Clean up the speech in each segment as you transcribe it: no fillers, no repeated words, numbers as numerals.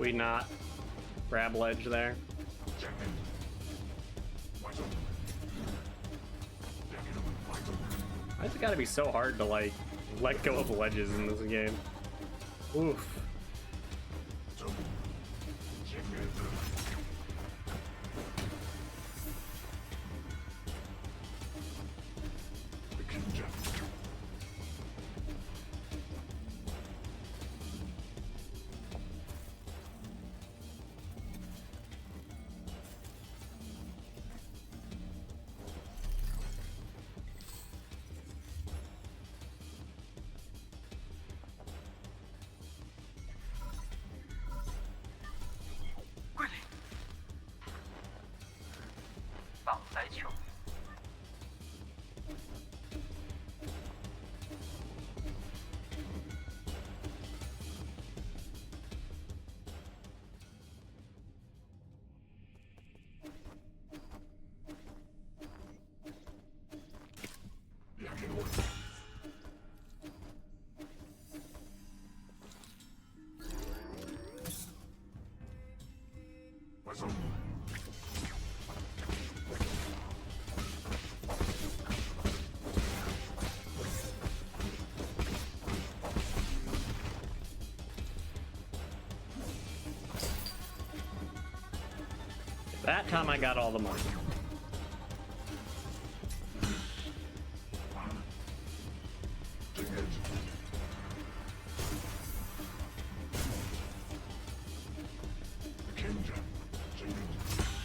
we not grab ledge there? Why has it gotta be so hard to, like, let go of ledges in this game? Oof. That time I got all the money.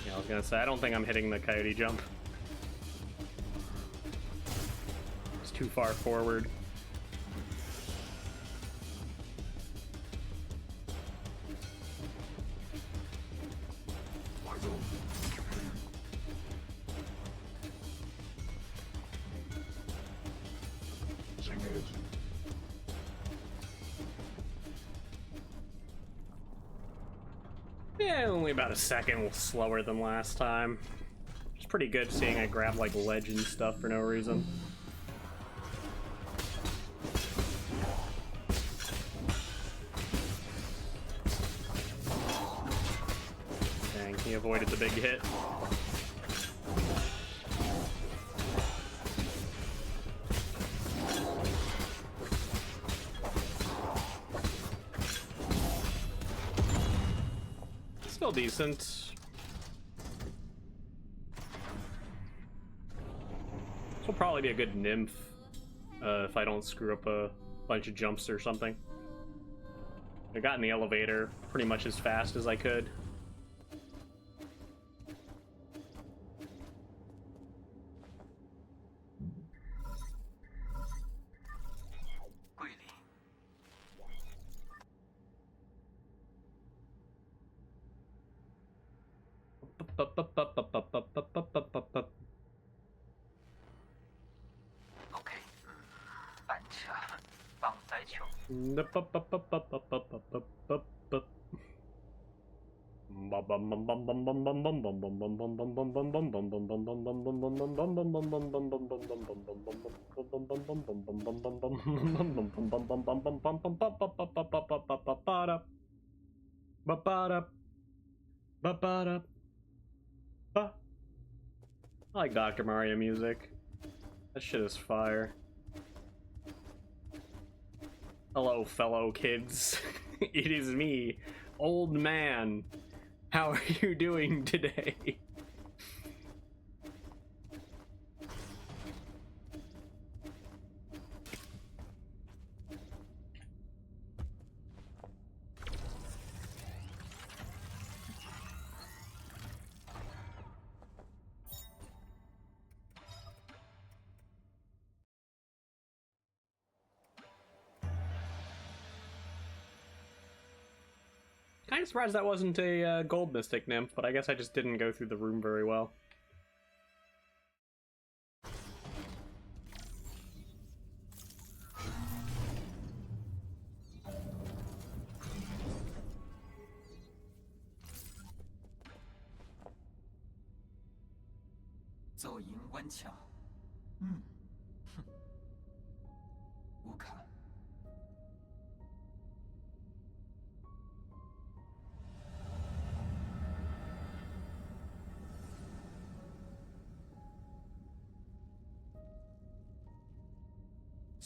Yeah, I was gonna say, I don't think I'm hitting the coyote jump. It's too far forward. Yeah, only about a second slower than last time. It's pretty good seeing I grab like ledge and stuff for no reason. Dang, he avoided the big hit. Still decent. This will probably be a good nymph if I don't screw up a bunch of jumps or something. I got in the elevator pretty much as fast as I could. I like Dr. Mario music. That shit is fire. Hello, fellow kids. It is me, old man. How are you doing today? Kind of surprised that wasn't a gold mystic nymph, but I guess I just didn't go through the room very well.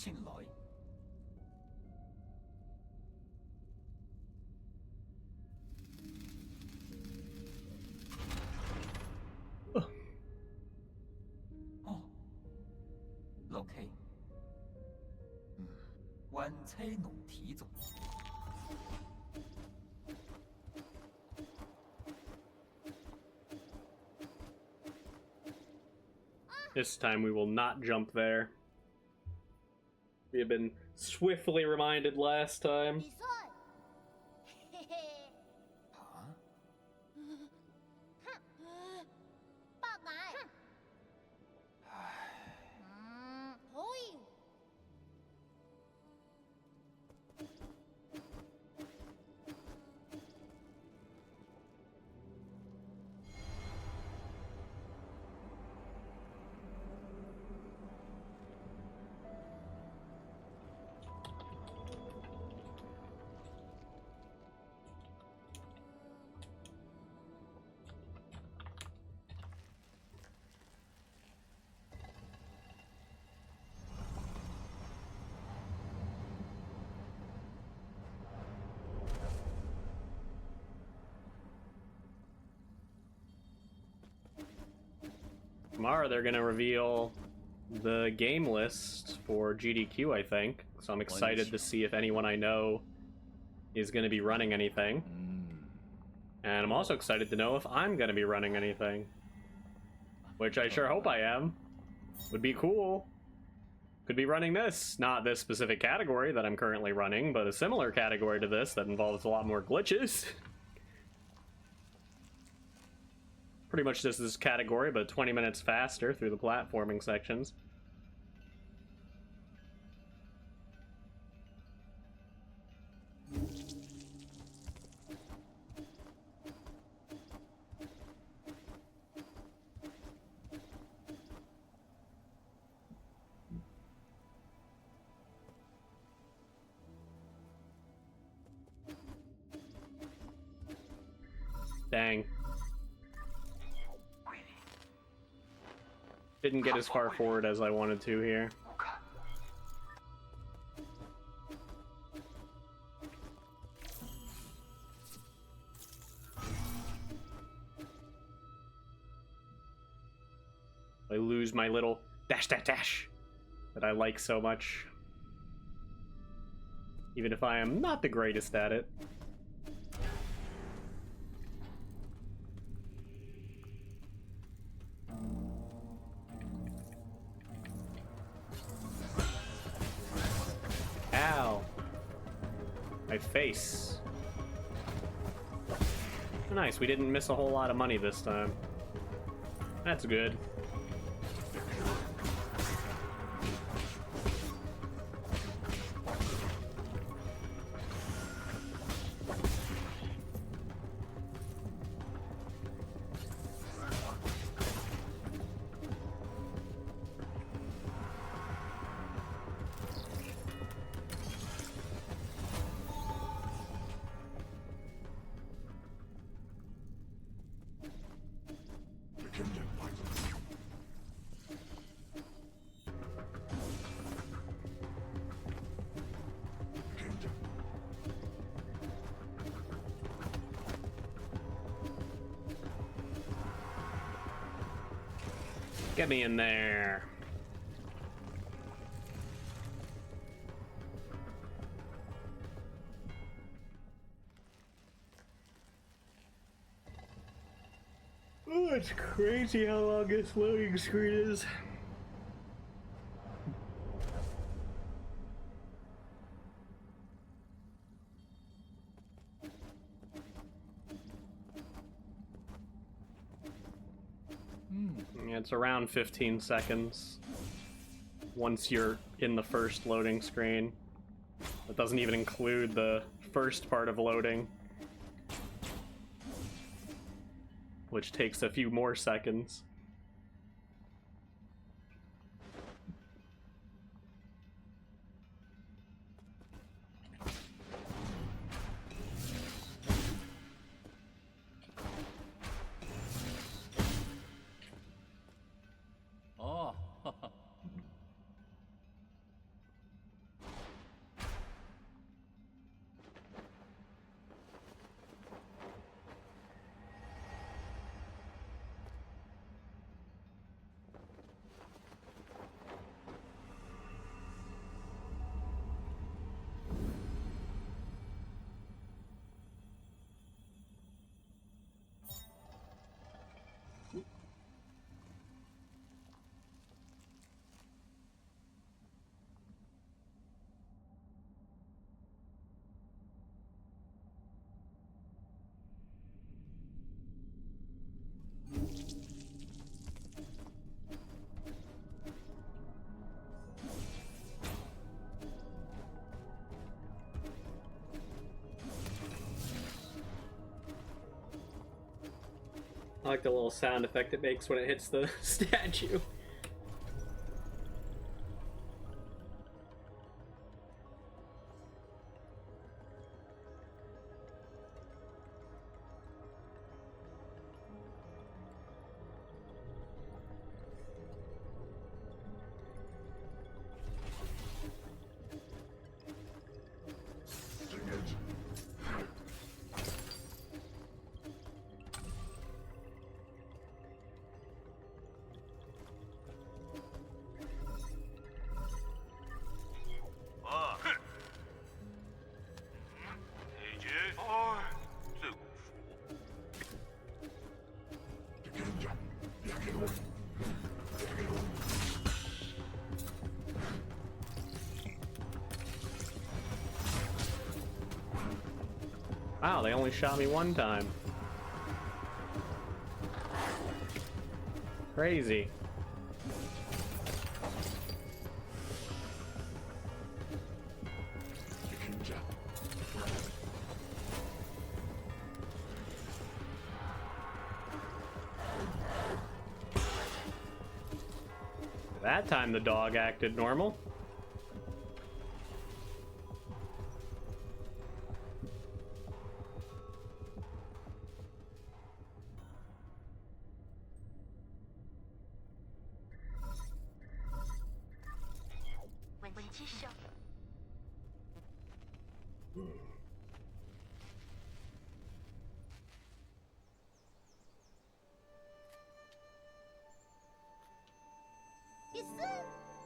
前来。哦，老 K， 暈車奴體族。 This time we will not jump there. We have been swiftly reminded last time. 李算，嘿嘿，啊？哼，爸奶，可以。 Tomorrow they're gonna reveal the game list for GDQ, I think. So I'm excited to see if anyone I know is gonna be running anything. And I'm also excited to know if I'm gonna be running anything. Which I sure hope I am. Would be cool. Could be running this. Not this specific category that I'm currently running, but a similar category to this that involves a lot more glitches. Pretty much just this category, but 20 minutes faster through the platforming sections. Dang. Didn't get as far forward as I wanted to here. I lose my little dash dash dash that I like so much. Even if I am not the greatest at it. Ow. My face. Nice, we didn't miss a whole lot of money this time. That's good. Get me in there. Oh, it's crazy how long this loading screen is. Yeah, it's around 15 seconds once you're in the first loading screen. That doesn't even include the first part of loading, which takes a few more seconds. I like the little sound effect it makes when it hits the statue. Wow, they only shot me one time. Crazy. That time the dog acted normal.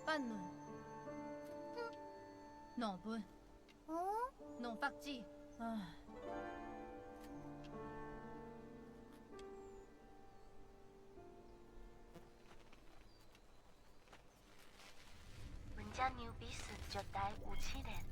Ban nun. Non bun. Non fac chi. Mình cha nhiều bí sự cho tay u chi đen.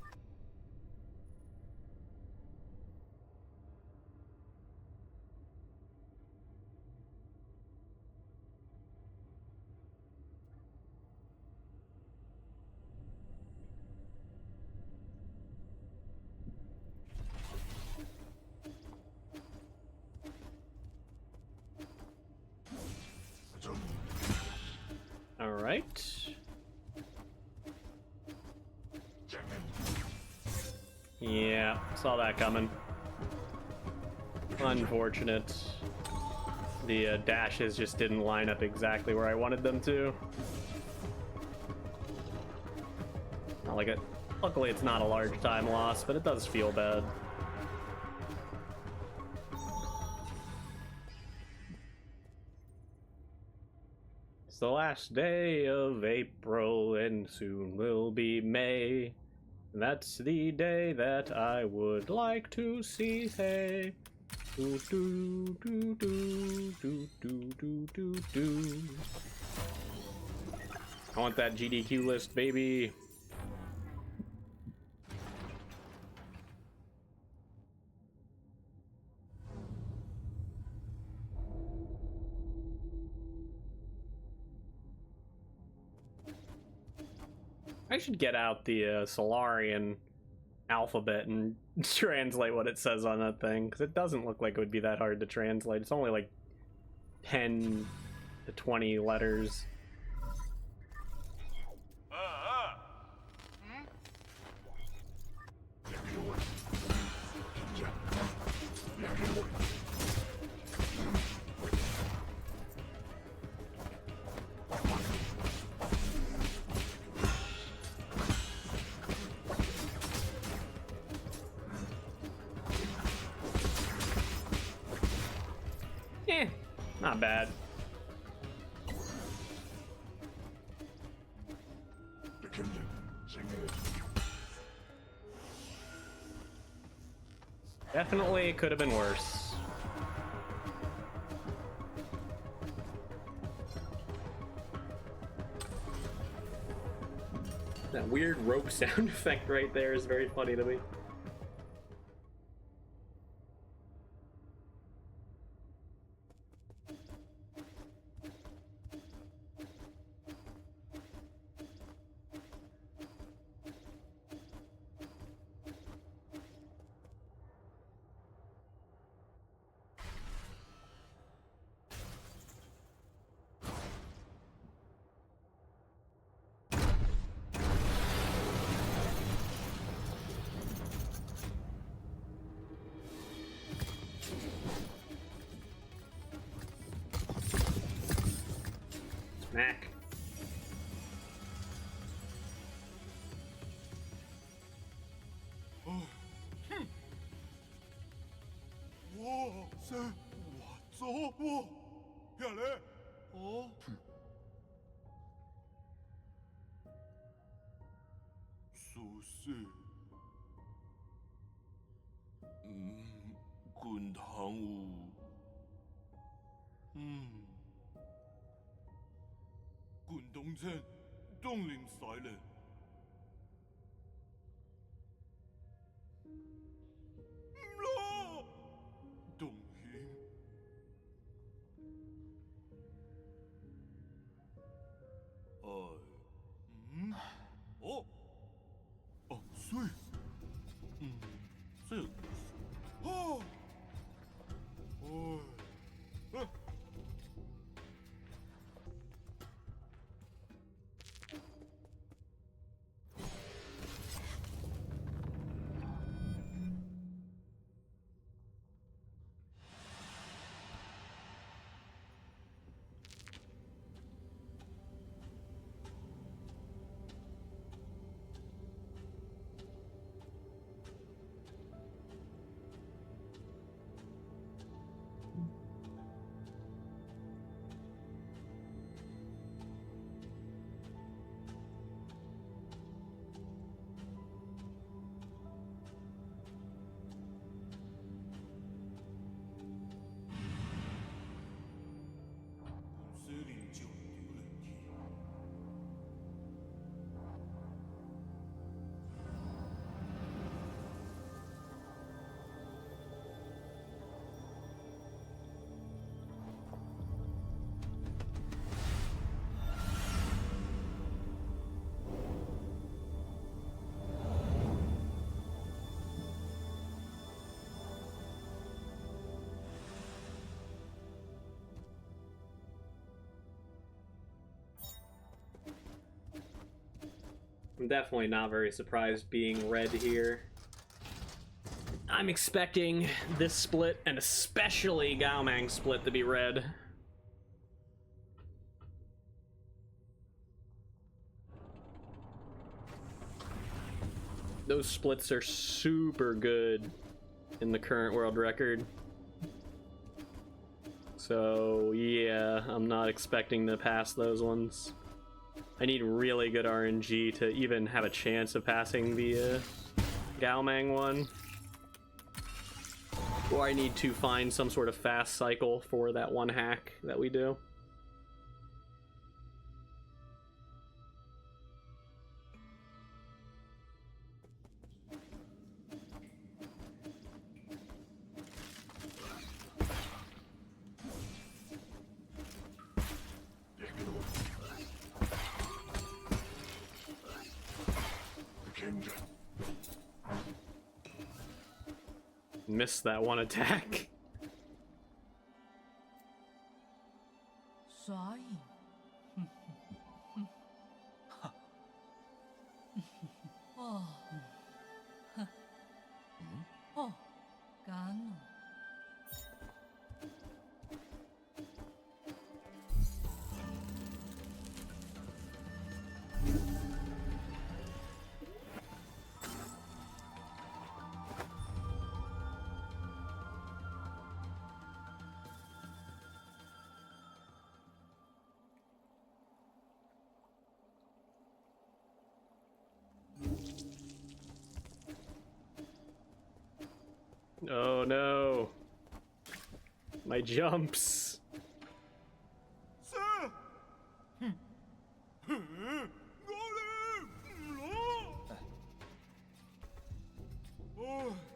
All right. Yeah, saw that coming. Unfortunate. The dashes just didn't line up exactly where I wanted them to. Not like it. Luckily, it's not a large time loss, but it does feel bad. It's the last day of April, and soon will be May. And that's the day that I would like to see. Hey, do do do do do do do do do. I want that GDQ list, baby. I should get out the Solarian alphabet and translate what it says on that thing, because it doesn't look like it would be that hard to translate. It's only like 10 to 20 letters. Not bad. Definitely could have been worse. That weird rope sound effect right there is very funny to me. Mac. 와, 쎄, 왔어? 와, 야래, 소세, 군당우, 군동생, 동림사일랜. 동행. 어? 술. 술. 어. I'm definitely not very surprised being red here. I'm expecting this split, and especially Gao Mang's split, to be red. Those splits are super good in the current world record. So yeah, I'm not expecting to pass those ones. I need really good RNG to even have a chance of passing the Gao Mang one. Or I need to find some sort of fast cycle for that one hack that we do. Missed that one attack. 所以，哦，哦，干了。Oh no. My jumps.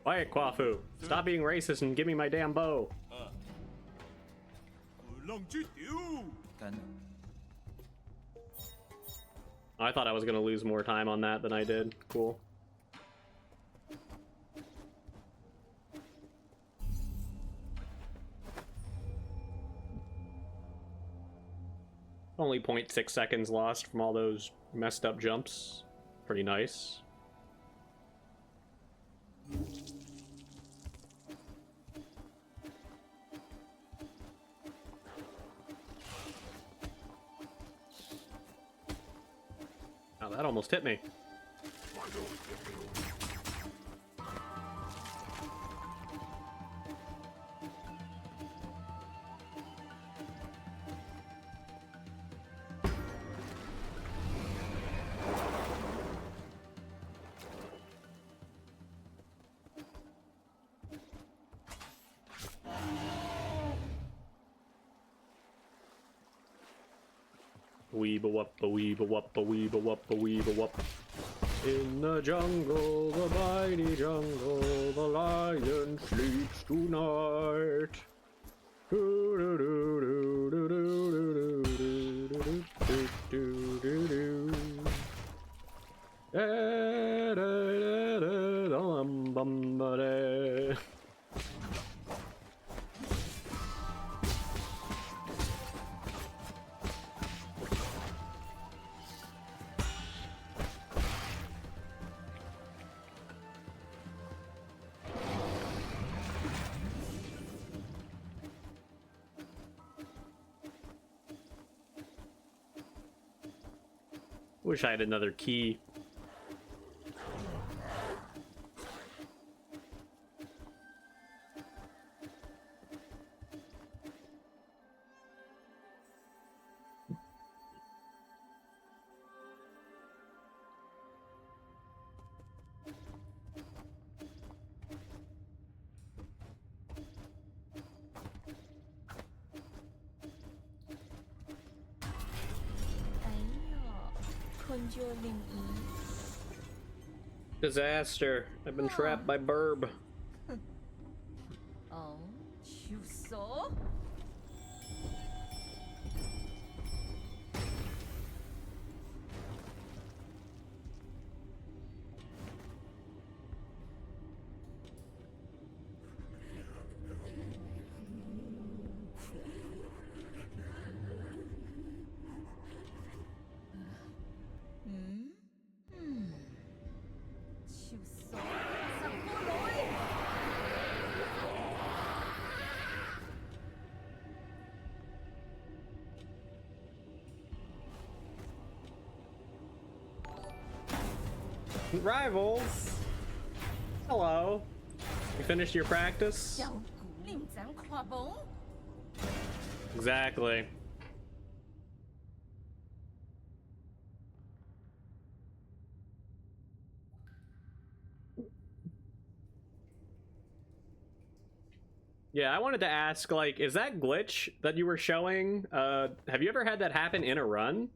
Quiet, Kwafu. Stop being racist and give me my damn bow. I thought I was gonna lose more time on that than I did. Cool. Only 0.6 seconds lost from all those messed up jumps. Pretty nice. Oh, that almost hit me. Weeba wuppa weeba wuppa weeba wuppa weeba wup. In the jungle, the mighty jungle, the lion sleeps tonight. Wish I had another key. Disaster. I've been trapped by Burb. 어, 죽소? 죽소? 삭보로이! Rivals! Hello. You finished your practice? 小古令咱跨崩? Exactly. Yeah, I wanted to ask, like, is that glitch that you were showing, have you ever had that happen in a run?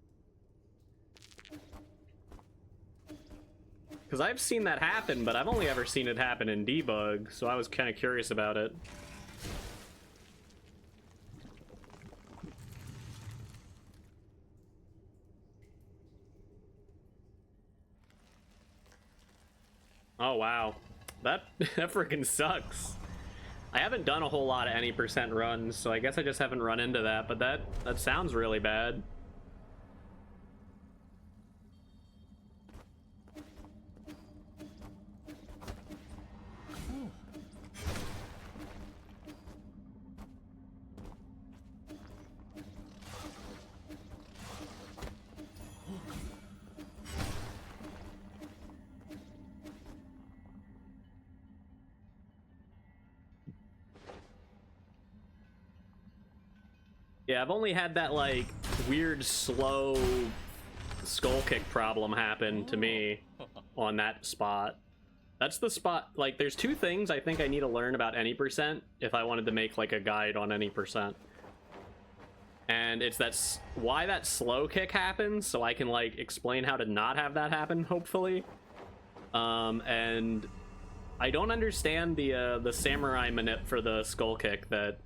Because I've seen that happen, but I've only ever seen it happen in debug, so I was kind of curious about it. Oh, wow. That freaking sucks. I haven't done a whole lot of any percent runs, so I guess I just haven't run into that, but that sounds really bad. Yeah, I've only had that, like, weird, slow skull kick problem happen to me on that spot. That's the spot, like, there's two things I think I need to learn about any percent if I wanted to make, like, a guide on any percent. And it's why that slow kick happens, so I can, like, explain how to not have that happen, hopefully. And I don't understand the samurai manip for the skull kick that...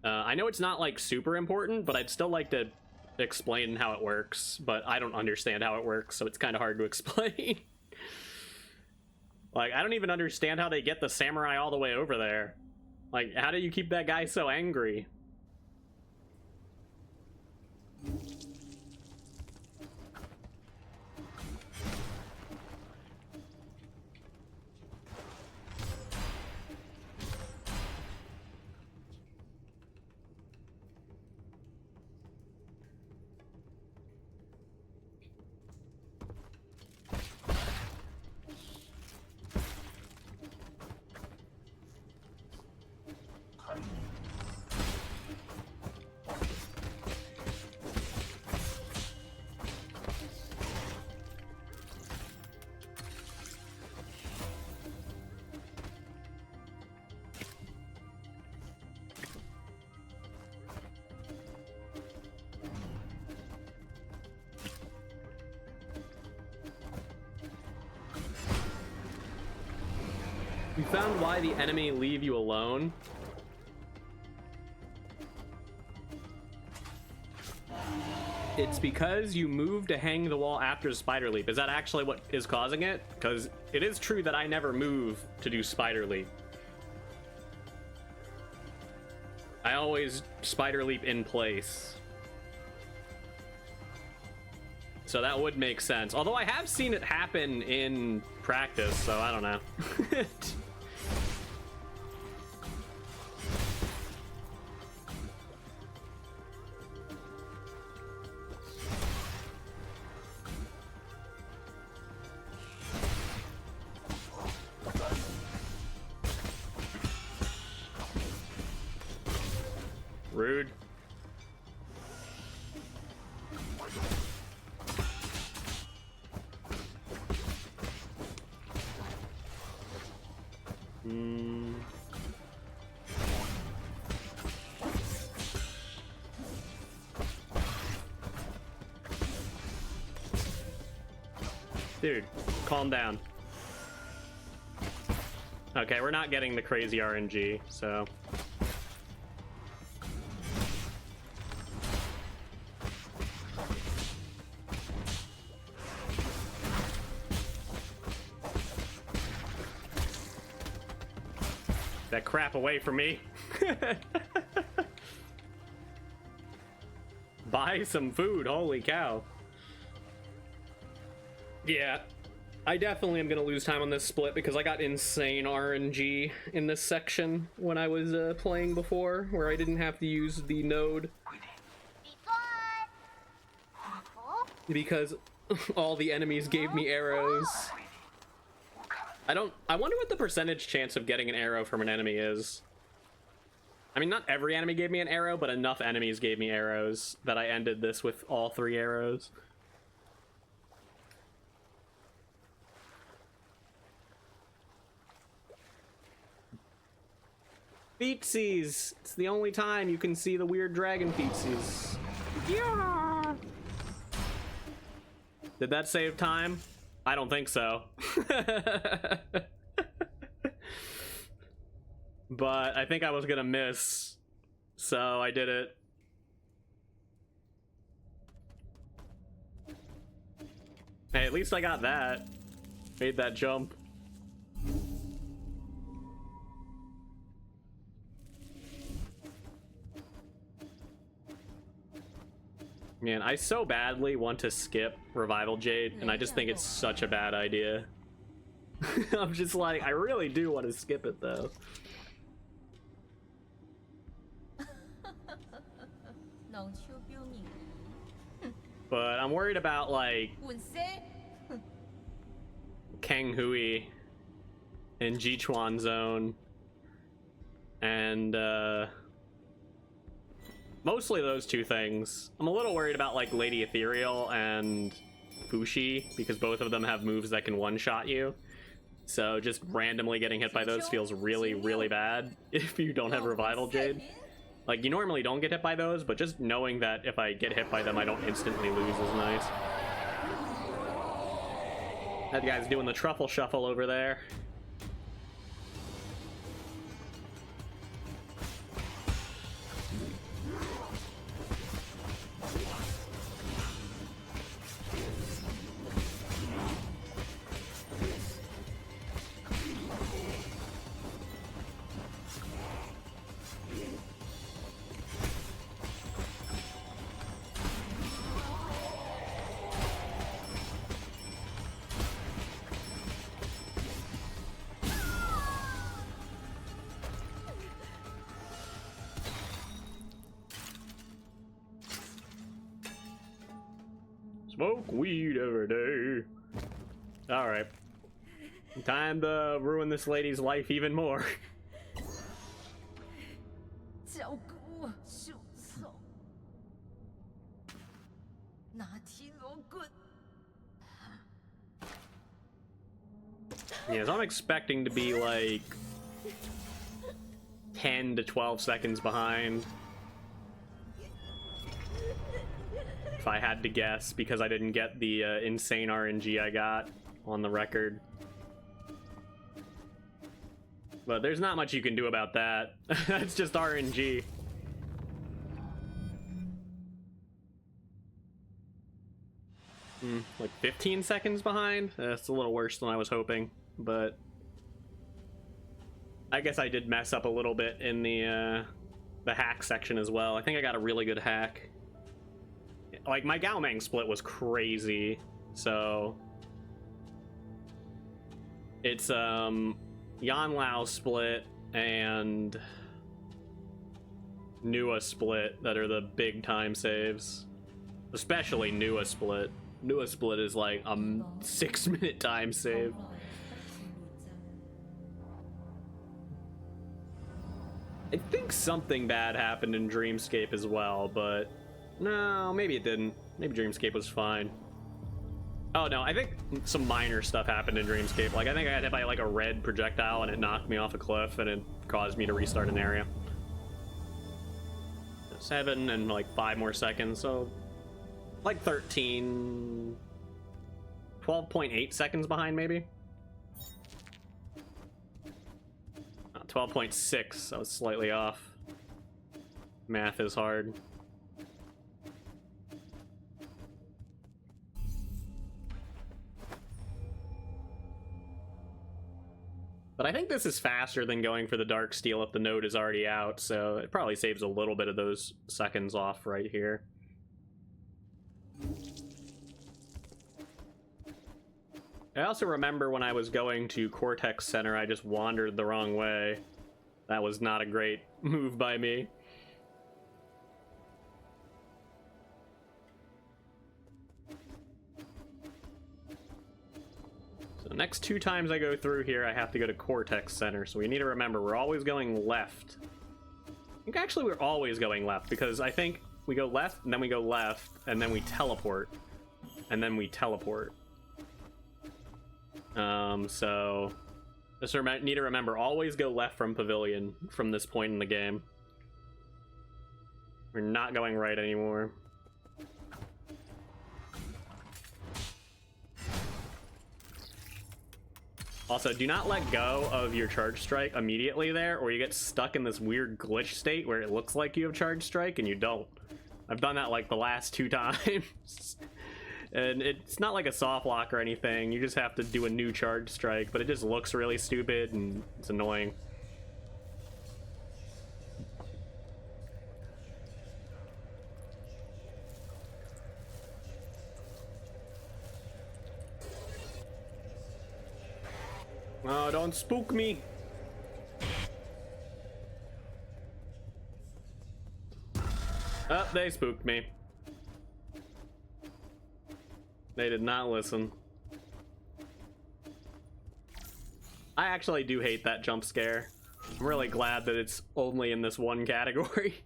I know it's not, like, super important, but I'd still like to explain how it works, but I don't understand how it works, so it's kind of hard to explain. Like, I don't even understand how they get the samurai all the way over there. Like, how do you keep that guy so angry? You found why the enemy leave you alone. It's because you move to hang the wall after spider leap. Is that actually what is causing it? Because it is true that I never move to do spider leap. I always spider leap in place. So that would make sense. Although I have seen it happen in practice, so I don't know. Rude. Dude, calm down. Okay, we're not getting the crazy RNG, so... that crap away from me. Buy some food, holy cow. Yeah, I definitely am gonna lose time on this split because I got insane RNG in this section when I was playing before, where I didn't have to use the node. Because all the enemies gave me arrows. I wonder what the percentage chance of getting an arrow from an enemy is. I mean, not every enemy gave me an arrow, but enough enemies gave me arrows that I ended this with all 3 arrows. Feetsies! It's the only time you can see the weird dragon feetsies. Yeah! Did that save time? I don't think so. But I think I was gonna miss, so I did it. Hey, at least I got that. Made that jump. Man, I so badly want to skip Revival Jade, and I just think it's such a bad idea. I'm just like, I really do want to skip it, though. But I'm worried about, like, Kang Hui in Jichuan Zone, and, mostly those 2 things. I'm a little worried about like Lady Ethereal and Fushi because both of them have moves that can one-shot you. So just randomly getting hit by those feels really, really bad if you don't have Revival Jade. Like, you normally don't get hit by those, but just knowing that if I get hit by them I don't instantly lose is nice. That guy's doing the truffle shuffle over there. Smoke weed every day. Alright. Time to ruin this lady's life even more. Yeah, so I'm expecting to be like 10 to 12 seconds behind. If I had to guess, because I didn't get the insane RNG I got on the record. But there's not much you can do about that. That's just RNG. Like 15 seconds behind? That's a little worse than I was hoping, but I guess I did mess up a little bit in the hack section as well. I think I got a really good hack. Like, my Gao Meng split was crazy, so it's Yan Lao split and Nua split that are the big time saves, especially Nua split. Nua split is like a 6-minute time save. I think something bad happened in Dreamscape as well, but no, maybe it didn't. Maybe Dreamscape was fine. Oh no, I think some minor stuff happened in Dreamscape. Like, I think I got hit by like a red projectile and it knocked me off a cliff and it caused me to restart an area. 7 and like 5 more seconds, so like 12.8 seconds behind maybe. 12.6, I was slightly off. Math is hard. But I think this is faster than going for the Dark Steel if the node is already out, so it probably saves a little bit of those seconds off right here. I also remember when I was going to Cortex Center, I just wandered the wrong way. That was not a great move by me. So the next 2 times I go through here, I have to go to Cortex Center. So we need to remember, we're always going left. I think actually we're always going left, because I think we go left, and then we go left, and then we teleport. And then we teleport. So just need to remember, always go left from Pavilion from this point in the game. We're not going right anymore. Also, do not let go of your Charge Strike immediately there, or you get stuck in this weird glitch state where it looks like you have Charge Strike and you don't. I've done that like the last 2 times. And it's not like a soft lock or anything, you just have to do a new Charge Strike, but it just looks really stupid and it's annoying. Oh, don't spook me! Oh, they spooked me. They did not listen. I actually do hate that jump scare. I'm really glad that it's only in this one category.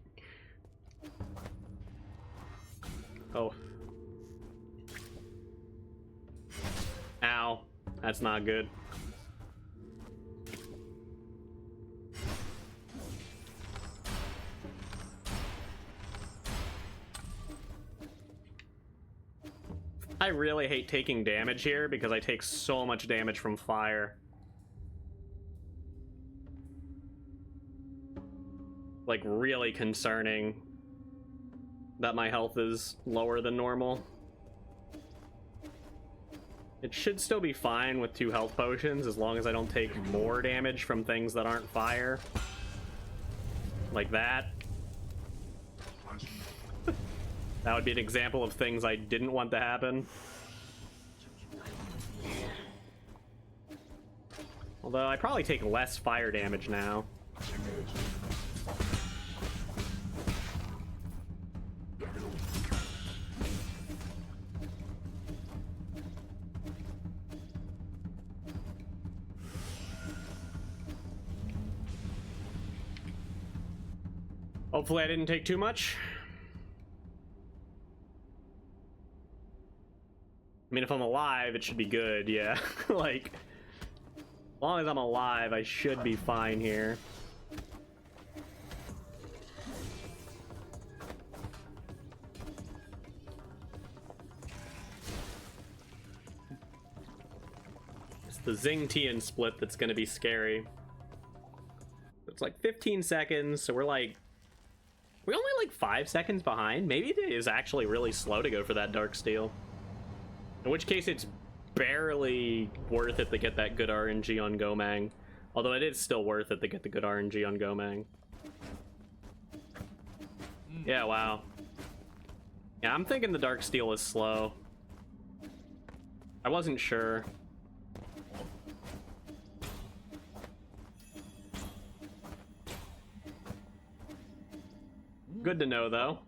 Oh. Ow. That's not good. I really hate taking damage here because I take so much damage from fire. Like, really concerning that my health is lower than normal. It should still be fine with 2 health potions as long as I don't take more damage from things that aren't fire. Like that. That would be an example of things I didn't want to happen. Although I probably take less fire damage now. Hopefully I didn't take too much. I mean, if I'm alive, it should be good, yeah. Like, as long as I'm alive, I should be fine here. It's the Xing Tian split that's gonna be scary. like 15 seconds, so we're only like 5 seconds behind. Maybe it is actually really slow to go for that Dark Steel. In which case it's barely worth it to get that good RNG on Gomang. Although it is still worth it to get the good RNG on Gomang. Yeah, wow. Yeah, I'm thinking the Dark Steel is slow. I wasn't sure. Good to know, though.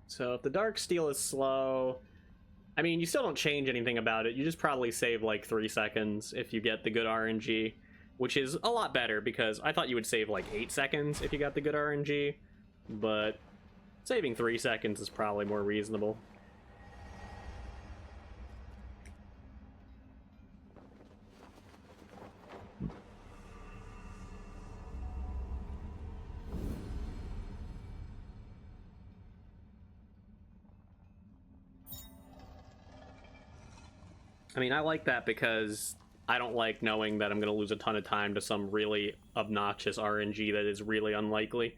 So if the Dark Steel is slow, I mean, you still don't change anything about it. You just probably save like 3 seconds if you get the good RNG, which is a lot better because I thought you would save like 8 seconds if you got the good RNG, but saving 3 seconds is probably more reasonable. I mean, I like that because I don't like knowing that I'm going to lose a ton of time to some really obnoxious RNG that is really unlikely.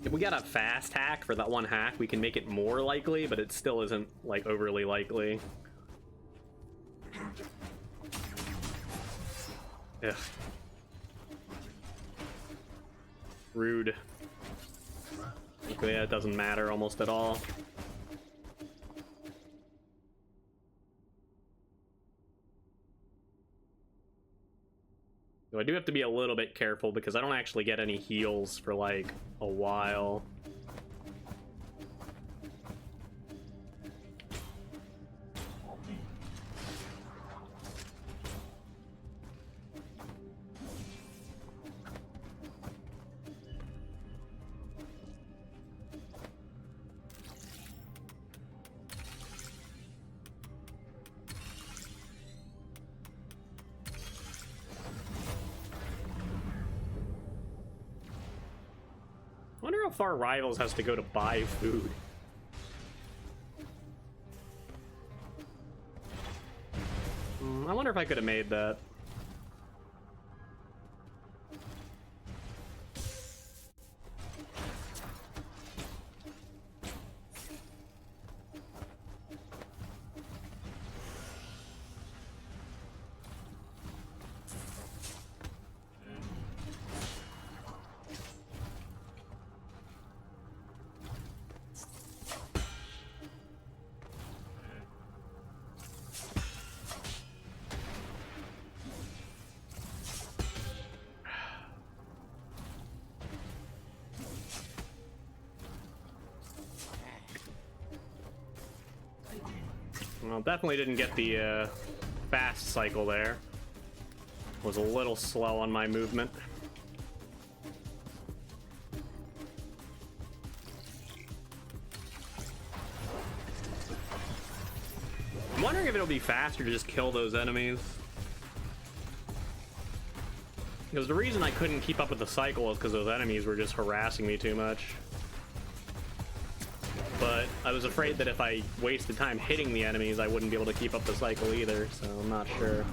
If we got a fast hack for that one hack, we can make it more likely, but it still isn't, like, overly likely. Ugh. Rude. Yeah, it doesn't matter almost at all. So I do have to be a little bit careful because I don't actually get any heals for like a while. I wonder how far Rivals has to go to buy food. I wonder if I could have made that. Well, definitely didn't get the fast cycle there. Was a little slow on my movement. I'm wondering if it'll be faster to just kill those enemies. Because the reason I couldn't keep up with the cycle is because those enemies were just harassing me too much. But I was afraid that if I wasted time hitting the enemies, I wouldn't be able to keep up the cycle either, so I'm not sure.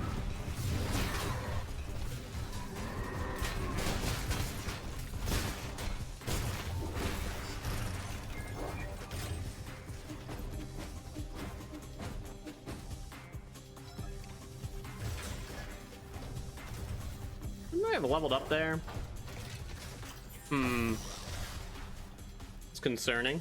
I have leveled up there. It's concerning.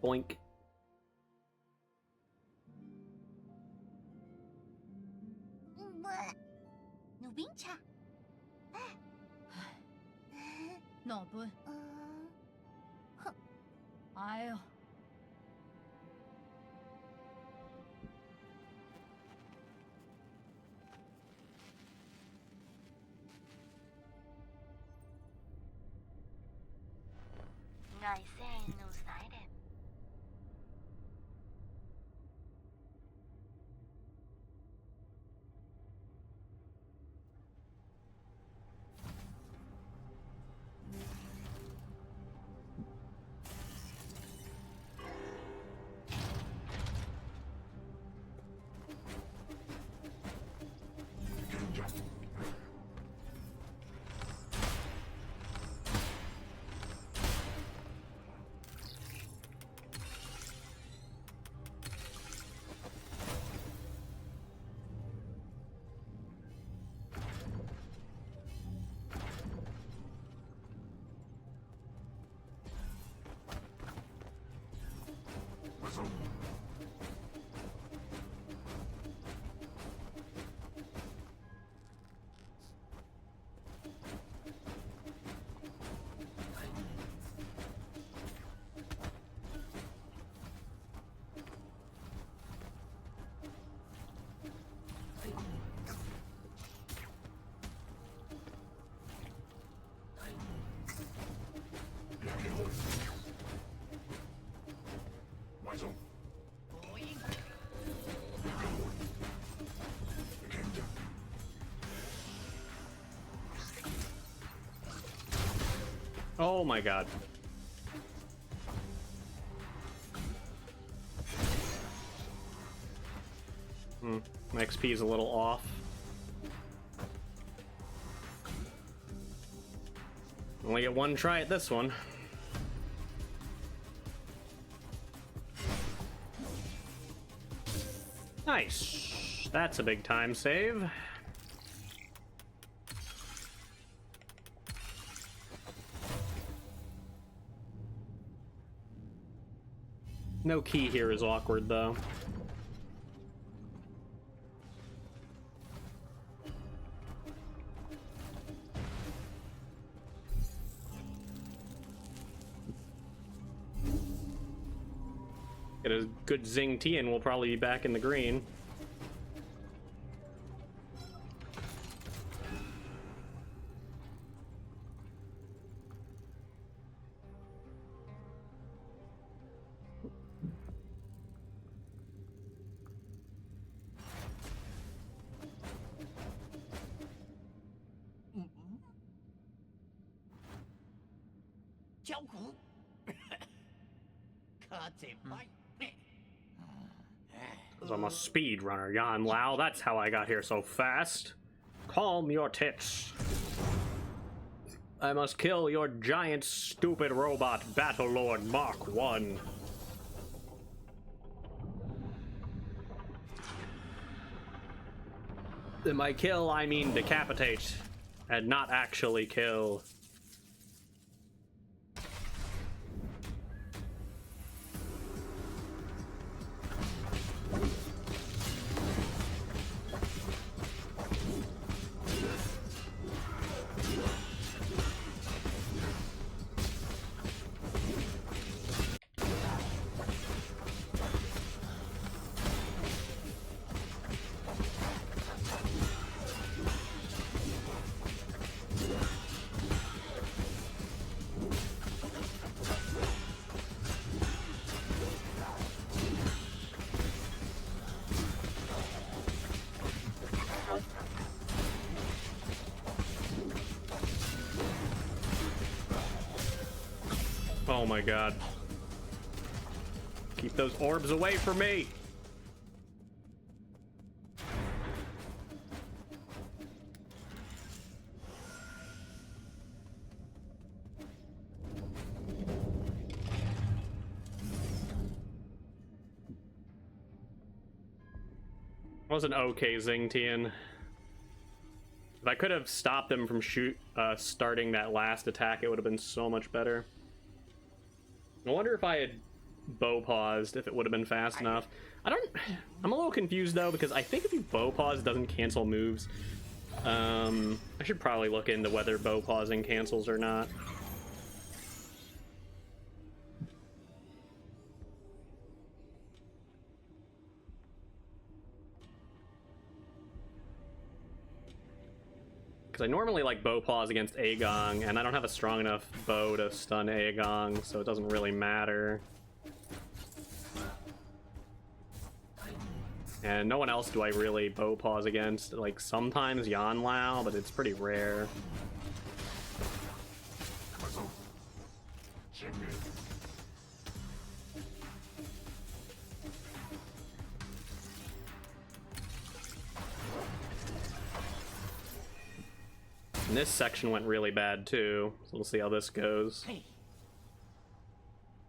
Boink. 哎呦，ngài sẽ nụ sải đẹp. Oh my god. My XP is a little off. Only get one try at this one. Nice. That's a big time save. No key here is awkward, though. Get a good Zing T and we'll probably be back in the green. Because I'm a speedrunner, Yan Lao. That's how I got here so fast. Calm your tits. I must kill your giant stupid robot Battle Lord Mark 1. In my kill, I mean decapitate, and not actually kill. Oh my god. Keep those orbs away from me! Was an okay Zing Tian. If I could have stopped him from starting that last attack, it would have been so much better. I wonder if I had bow paused, if it would have been fast enough. I'm a little confused though, because I think if you bow pause, it doesn't cancel moves. I should probably look into whether bow pausing cancels or not. because I normally like bow paws against Aegong, and I don't have a strong enough bow to stun Aegong, so it doesn't really matter. And no one else do I really bow paws against. Like sometimes Yan Lao, but it's pretty rare. And this section went really bad too, so we'll see how this goes. 嘿，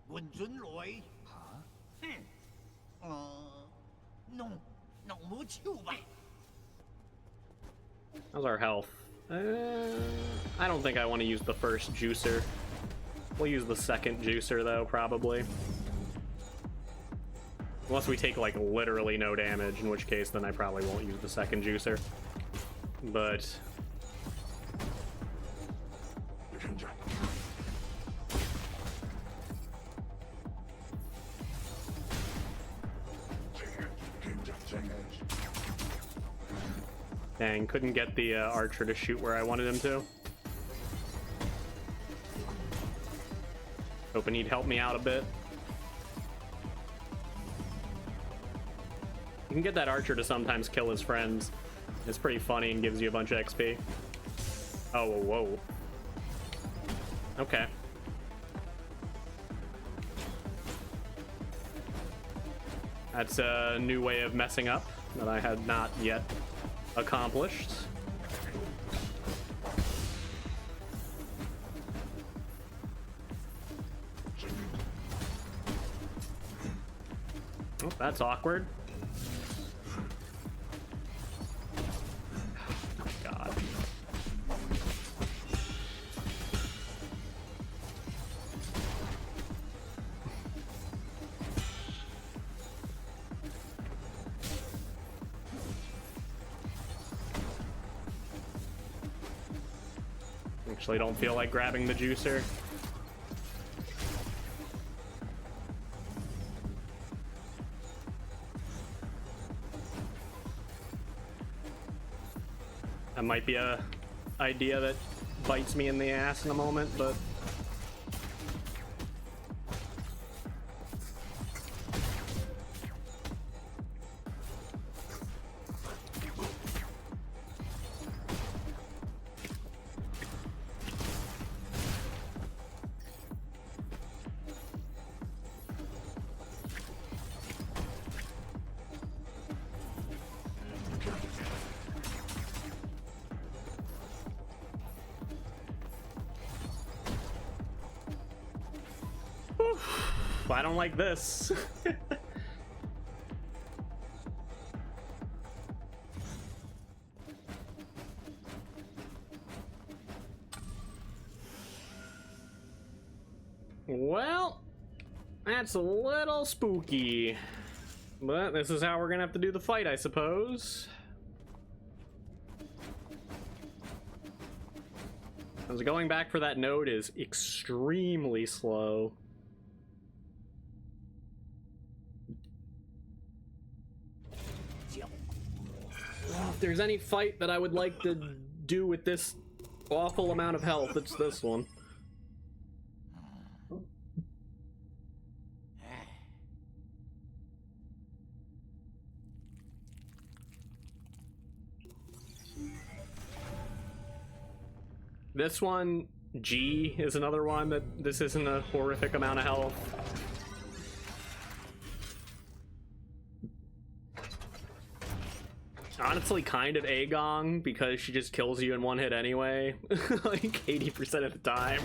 換准來。弄冇超吧。 How's our health? I don't think I want to use the first juicer. We'll use the second juicer though, probably. Unless we take like literally no damage, in which case then I probably won't use the second juicer. But dang, couldn't get the archer to shoot where I wanted him to. Hoping he'd help me out a bit. You can get that archer to sometimes kill his friends. It's pretty funny and gives you a bunch of XP. Oh, whoa. Okay. That's a new way of messing up that I had not yet accomplished. Oh, that's awkward. Oh my god. Actually, don't feel like grabbing the juicer. That might be a idea that bites me in the ass in a moment, but I don't like this. Well, that's a little spooky, but this is how we're gonna have to do the fight, I suppose. Because going back for that node is extremely slow. If there's any fight that I would like to do with this awful amount of health, it's this one. This one, G, is another one that this isn't a horrific amount of health. Honestly, kind of Aegong, because she just kills you in one hit anyway, like 80% of the time.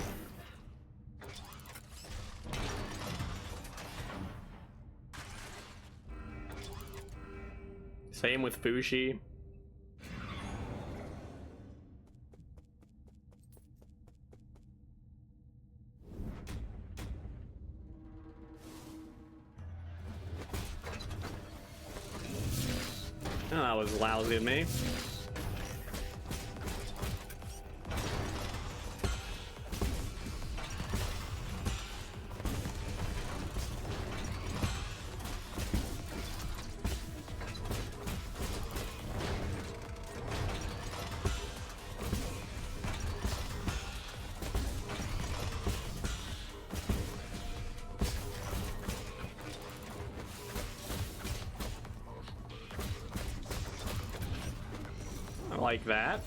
Same with Fushi. Oh, that was lousy of me. like that.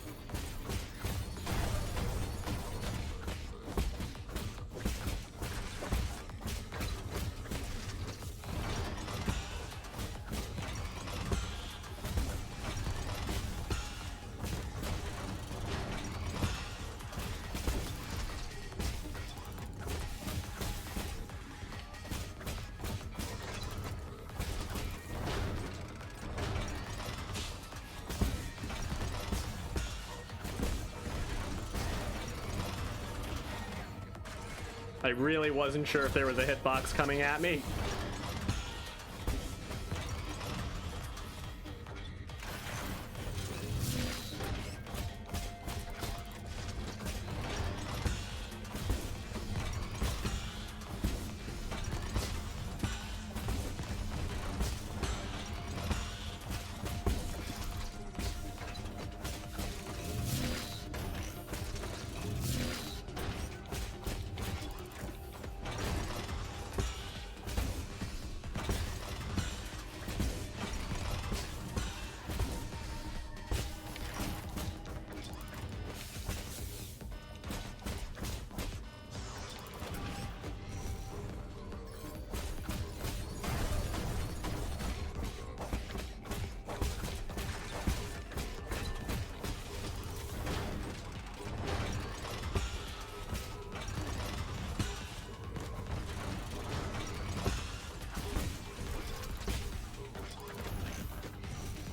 I really wasn't sure if there was a hitbox coming at me.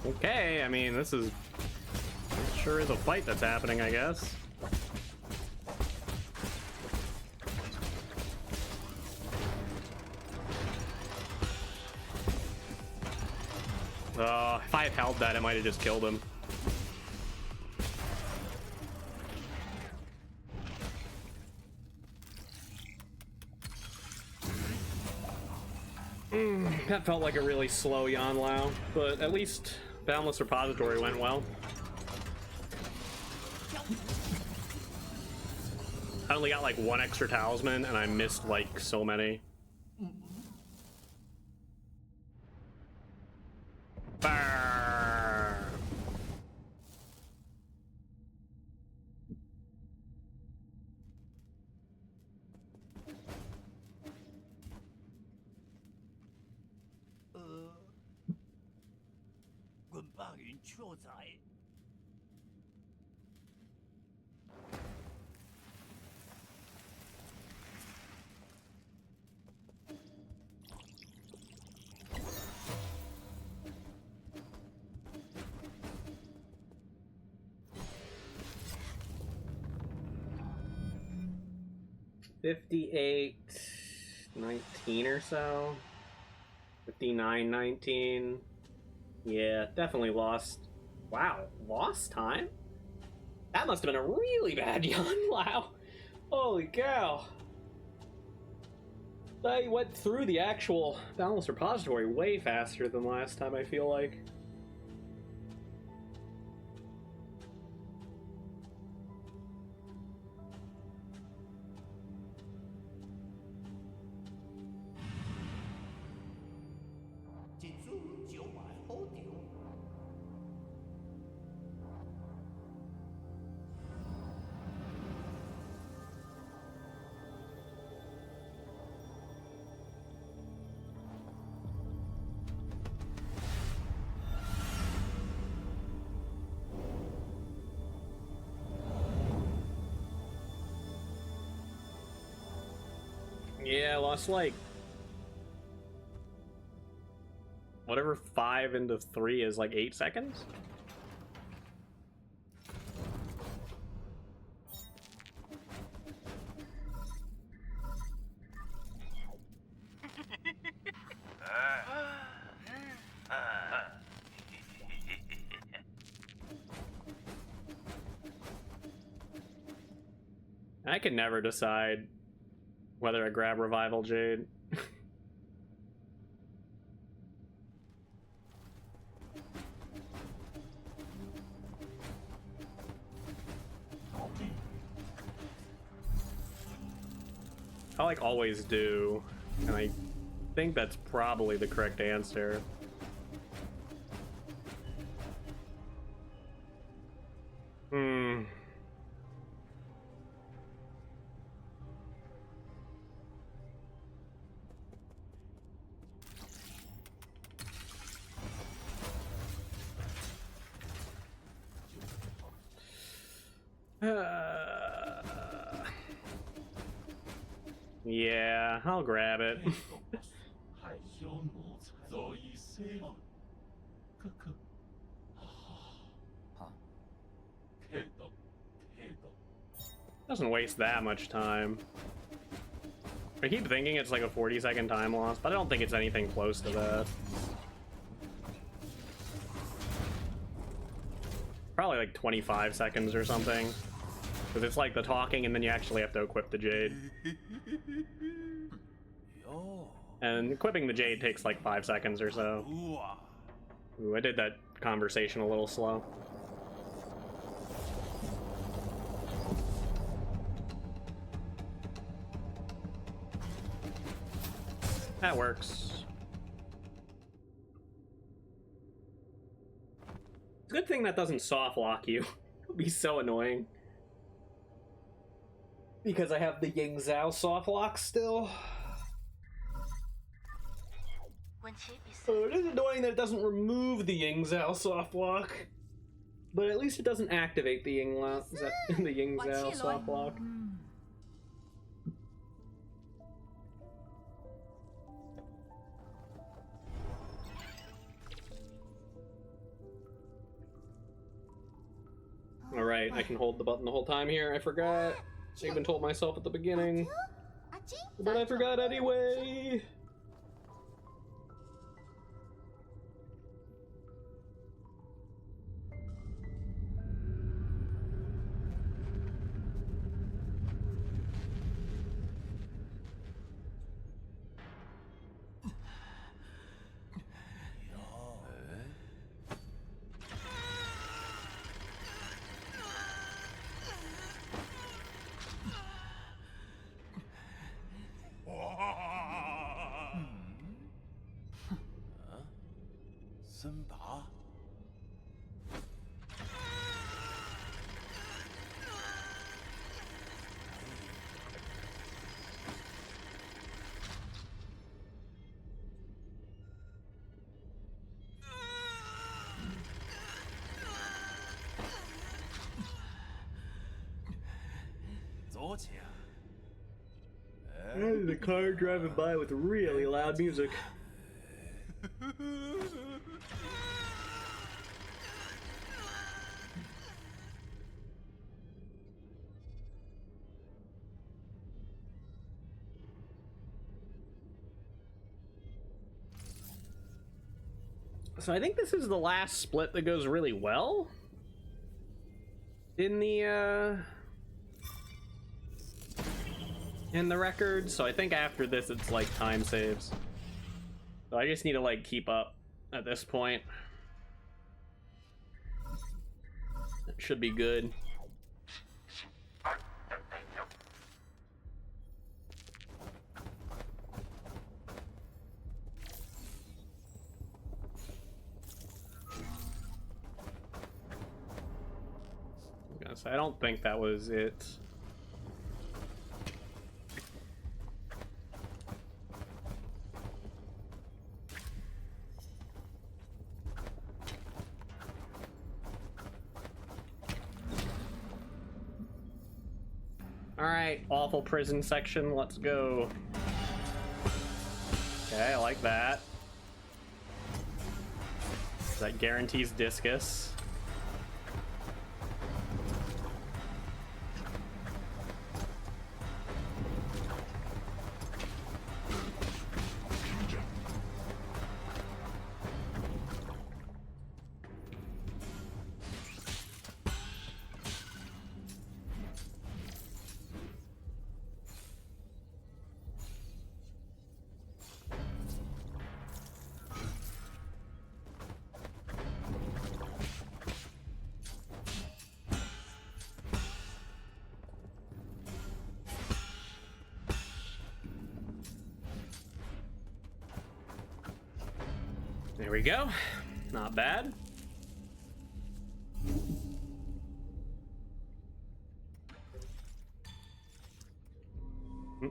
Okay, I mean, this sure is a fight that's happening, I guess. If I had held that, I might have just killed him. That felt like a really slow Yanlao, but at least Boundless Repository went well. I only got like one extra talisman and I missed like so many. Burr. $58.19 or so. $59.19. Yeah, definitely lost. Wow, lost time? That must have been a really bad Yanlao. Holy cow. I went through the actual Boundless Repository way faster than last time, I feel like. Yeah, I lost like whatever 5 into 3 is, like 8 seconds. I can never decide whether I grab Revival Jade. I like always do, and I think that's probably the correct answer. Yeah, I'll grab it. 害羞奴才早已死了。可，啊， Doesn't waste that much time. I keep thinking it's like a 40-second time loss, but I don't think it's anything close to that. Probably like 25 seconds or something. Because it's like the talking and then you actually have to equip the Jade. And equipping the Jade takes like 5 seconds or so. Ooh, I did that conversation a little slow. That works. It's a good thing that doesn't soft lock you. It would be so annoying. Because I have the Ying Zhao soft lock still. So it is annoying that it doesn't remove the Ying Zhao soft lock. But at least it doesn't activate the Ying Zhao soft lock. Alright, I can hold the button the whole time here. I forgot. I even told myself at the beginning. But I forgot anyway. The car driving by with really loud music. So I think this is the last split that goes really well in the record, so I think after this it's like time saves. So I just need to like keep up at this point. That should be good. I don't think that was it. Alright, awful prison section, let's go. Okay, I like that. That guarantees discus. There we go. Not bad.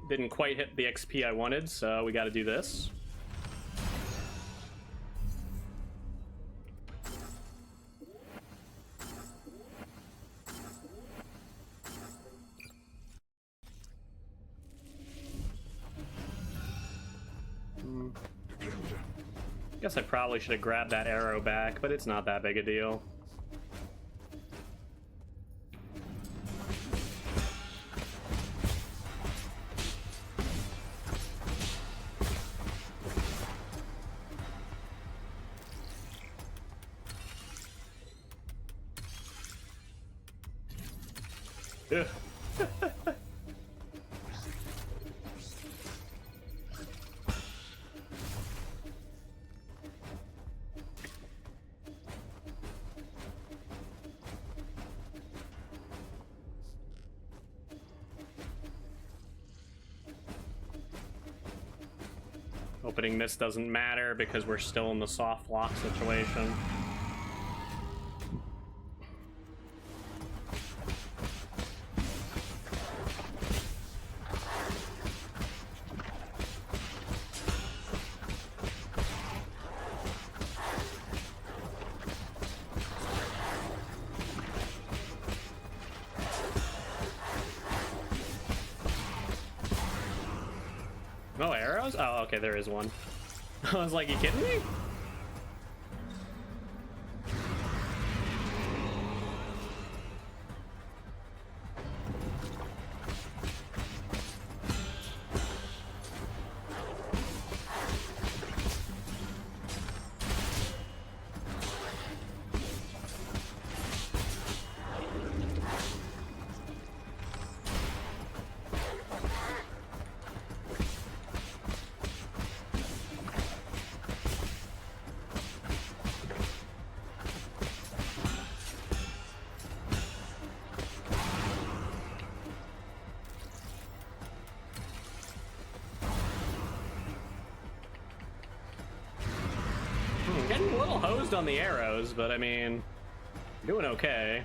Didn't quite hit the XP I wanted, so we got to do this. Guess I probably should have grabbed that arrow back, but it's not that big a deal. Ugh. Opening this doesn't matter because we're still in the soft lock situation. No arrows? Oh, okay, there is one. I was like, you kidding me? Getting a little hosed on the arrows, but I mean, doing okay.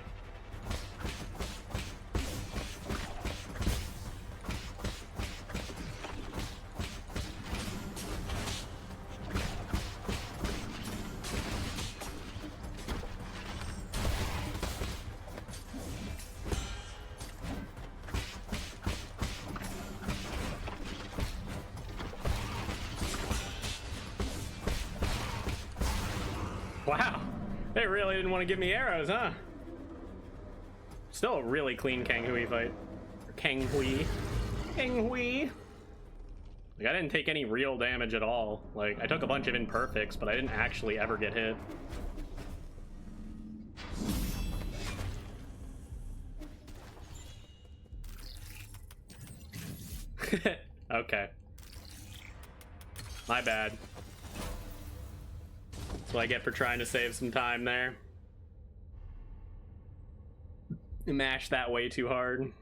Wow, they really didn't want to give me arrows, huh? Still a really clean Kang Hui fight. Or Kang Hui. Kang Hui. Like, I didn't take any real damage at all. Like, I took a bunch of imperfects, but I didn't actually ever get hit. Okay. My bad. That's what I get for trying to save some time there. Mash that way too hard.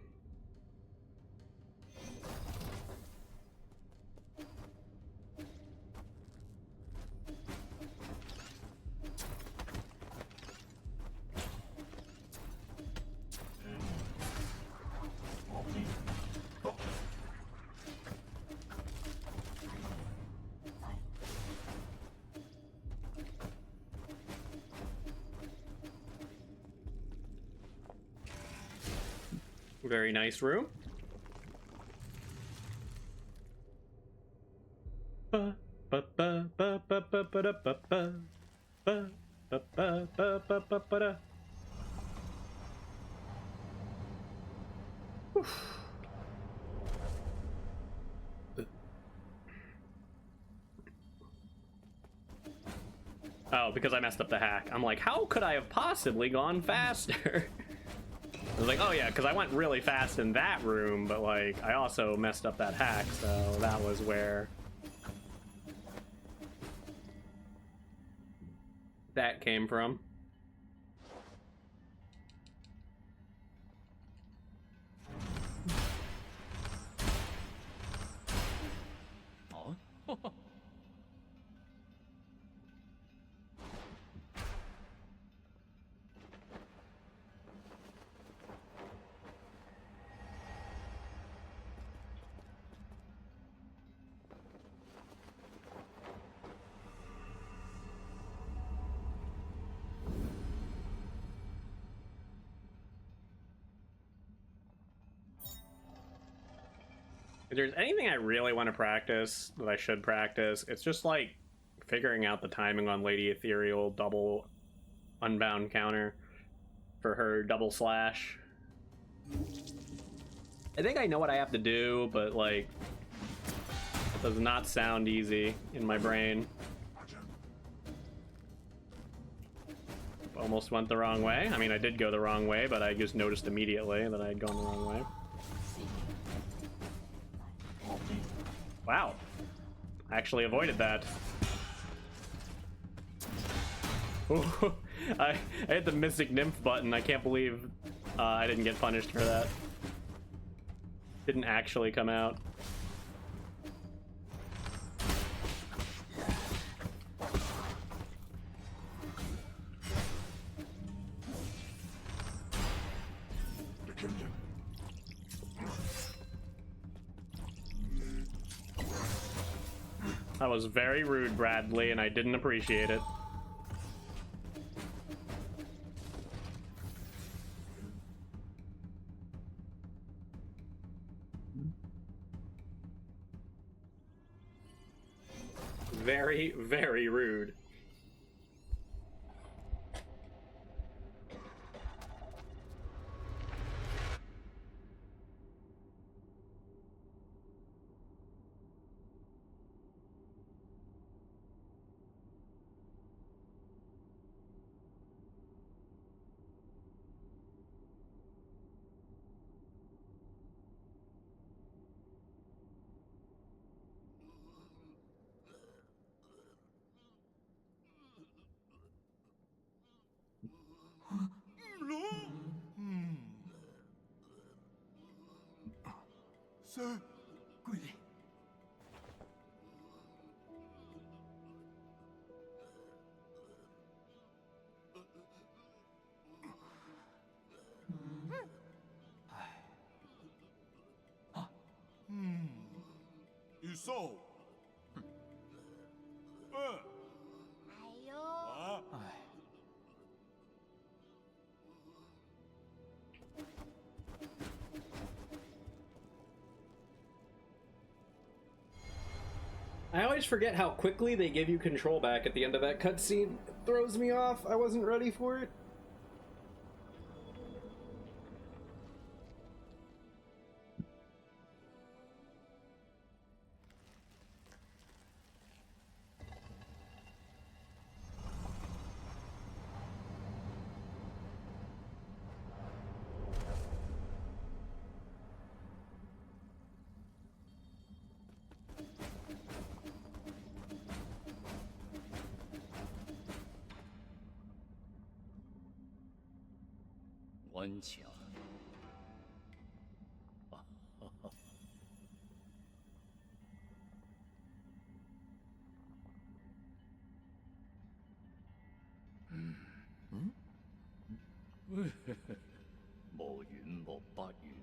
Very nice room. Oh, because I messed up the hack. I'm like, how could I have possibly gone faster? I was like, oh yeah, because I went really fast in that room, but like, I also messed up that hack, so that was where that came from. Oh. If there's anything I really want to practice that I should practice, it's just like figuring out the timing on Lady Ethereal double unbound counter for her double slash. I think I know what I have to do, but like it does not sound easy in my brain. Almost went the wrong way. I mean, I did go the wrong way, but I just noticed immediately that I had gone the wrong way. Wow. I actually avoided that. Ooh, I hit the Mystic Nymph button. I can't believe I didn't get punished for that. Didn't actually come out. That was very rude, Bradley, and I didn't appreciate it. Very, very rude. Sir, 桂林。宇宙。哎呦，啊！ I always forget how quickly they give you control back at the end of that cutscene. It throws me off. I wasn't ready for it.顽强。無遠莫不遠。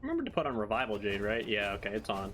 Remember to put on Revival Jade, right? Yeah, okay, it's on.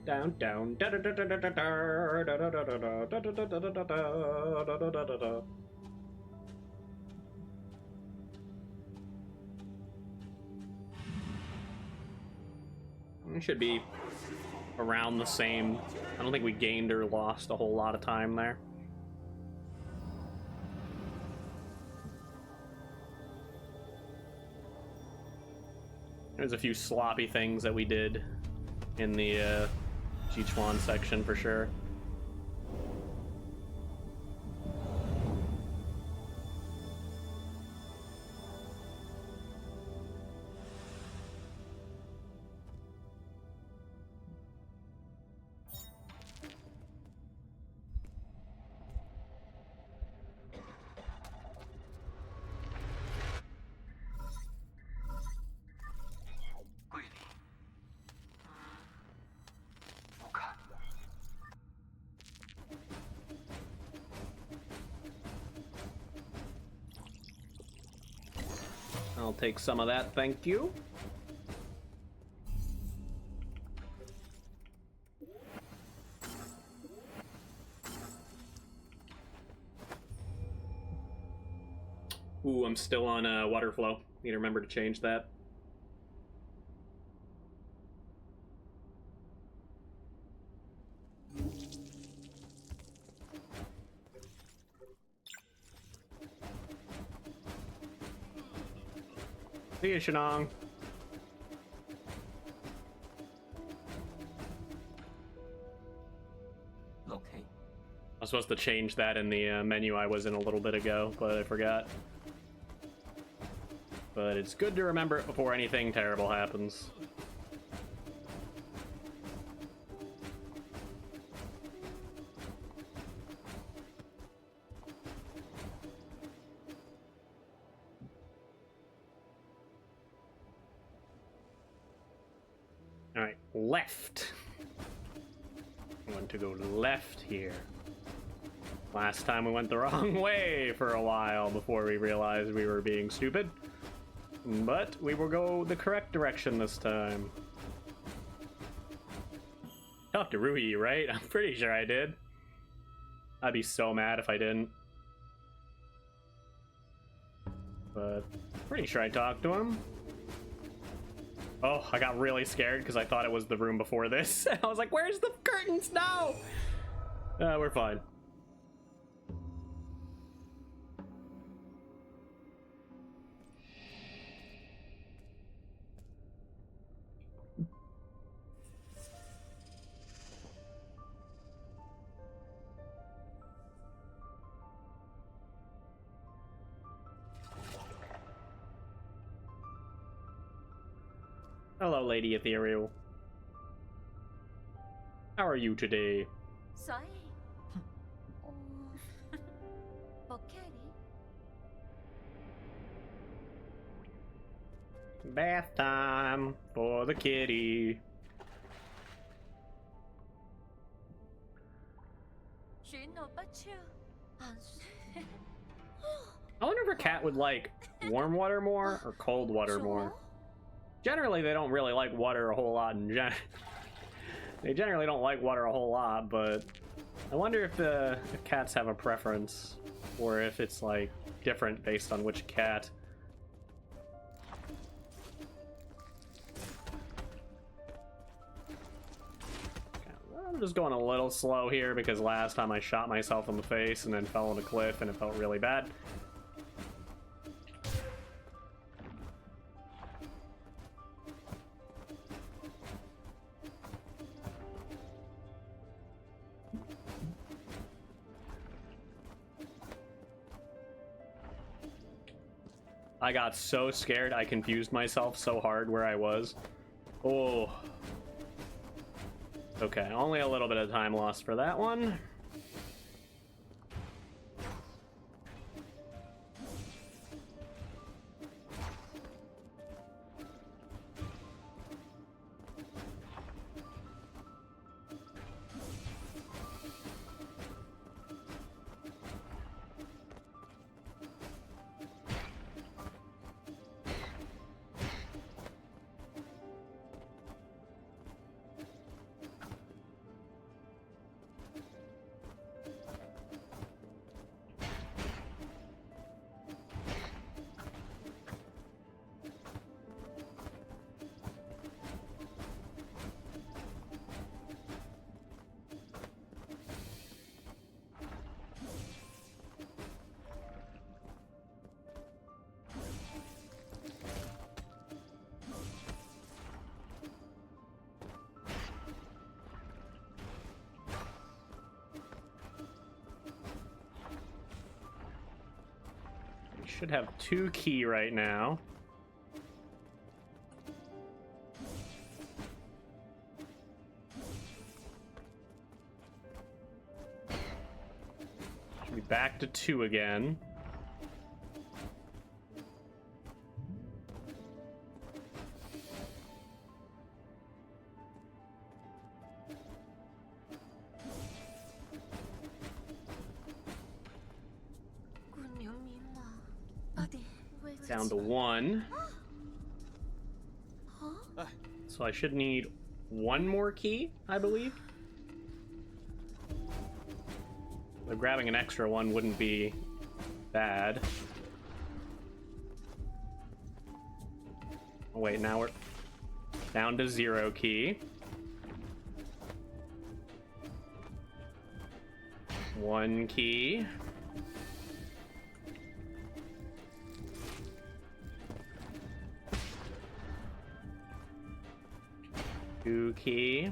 Down, down, da da da da da da da da da da da da da da da da da da da. It should be around the same. I don't think we gained or lost a whole lot of time there. There's a few sloppy things that we did in the Jichuan section for sure. I'll take some of that, thank you. Ooh, I'm still on water flow. Need to remember to change that. See you, Shenong. Okay. I was supposed to change that in the menu I was in a little bit ago, but I forgot. But it's good to remember it before anything terrible happens. Alright, left. I want to go left here. Last time we went the wrong way for a while before we realized we were being stupid. But we will go the correct direction this time. Talked to Ruhi, right? I'm pretty sure I did. I'd be so mad if I didn't. But pretty sure I talked to him. Oh, I got really scared because I thought it was the room before this. I was like, where's the curtains? No! We're fine. Hello, Lady Ethereal. How are you today? 所以，博 Kelly， Bath time for the kitty. 轉到不超，眼酸。 I wonder if a cat would like warm water more or cold water more. Generally, they don't really like water a whole lot They generally don't like water a whole lot, but I wonder if if cats have a preference, or if it's like different based on which cat. I'm just going a little slow here because last time I shot myself in the face and then fell on a cliff and it felt really bad. I got so scared, I confused myself so hard where I was. Oh. Okay, only a little bit of time lost for that one. Should have 2 ki right now. Should be back to 2 again. Down to 1. So I should need 1 more ki, I believe. But grabbing an extra one wouldn't be bad. Oh wait, now we're down to 0 ki. 1 ki. 2 ki.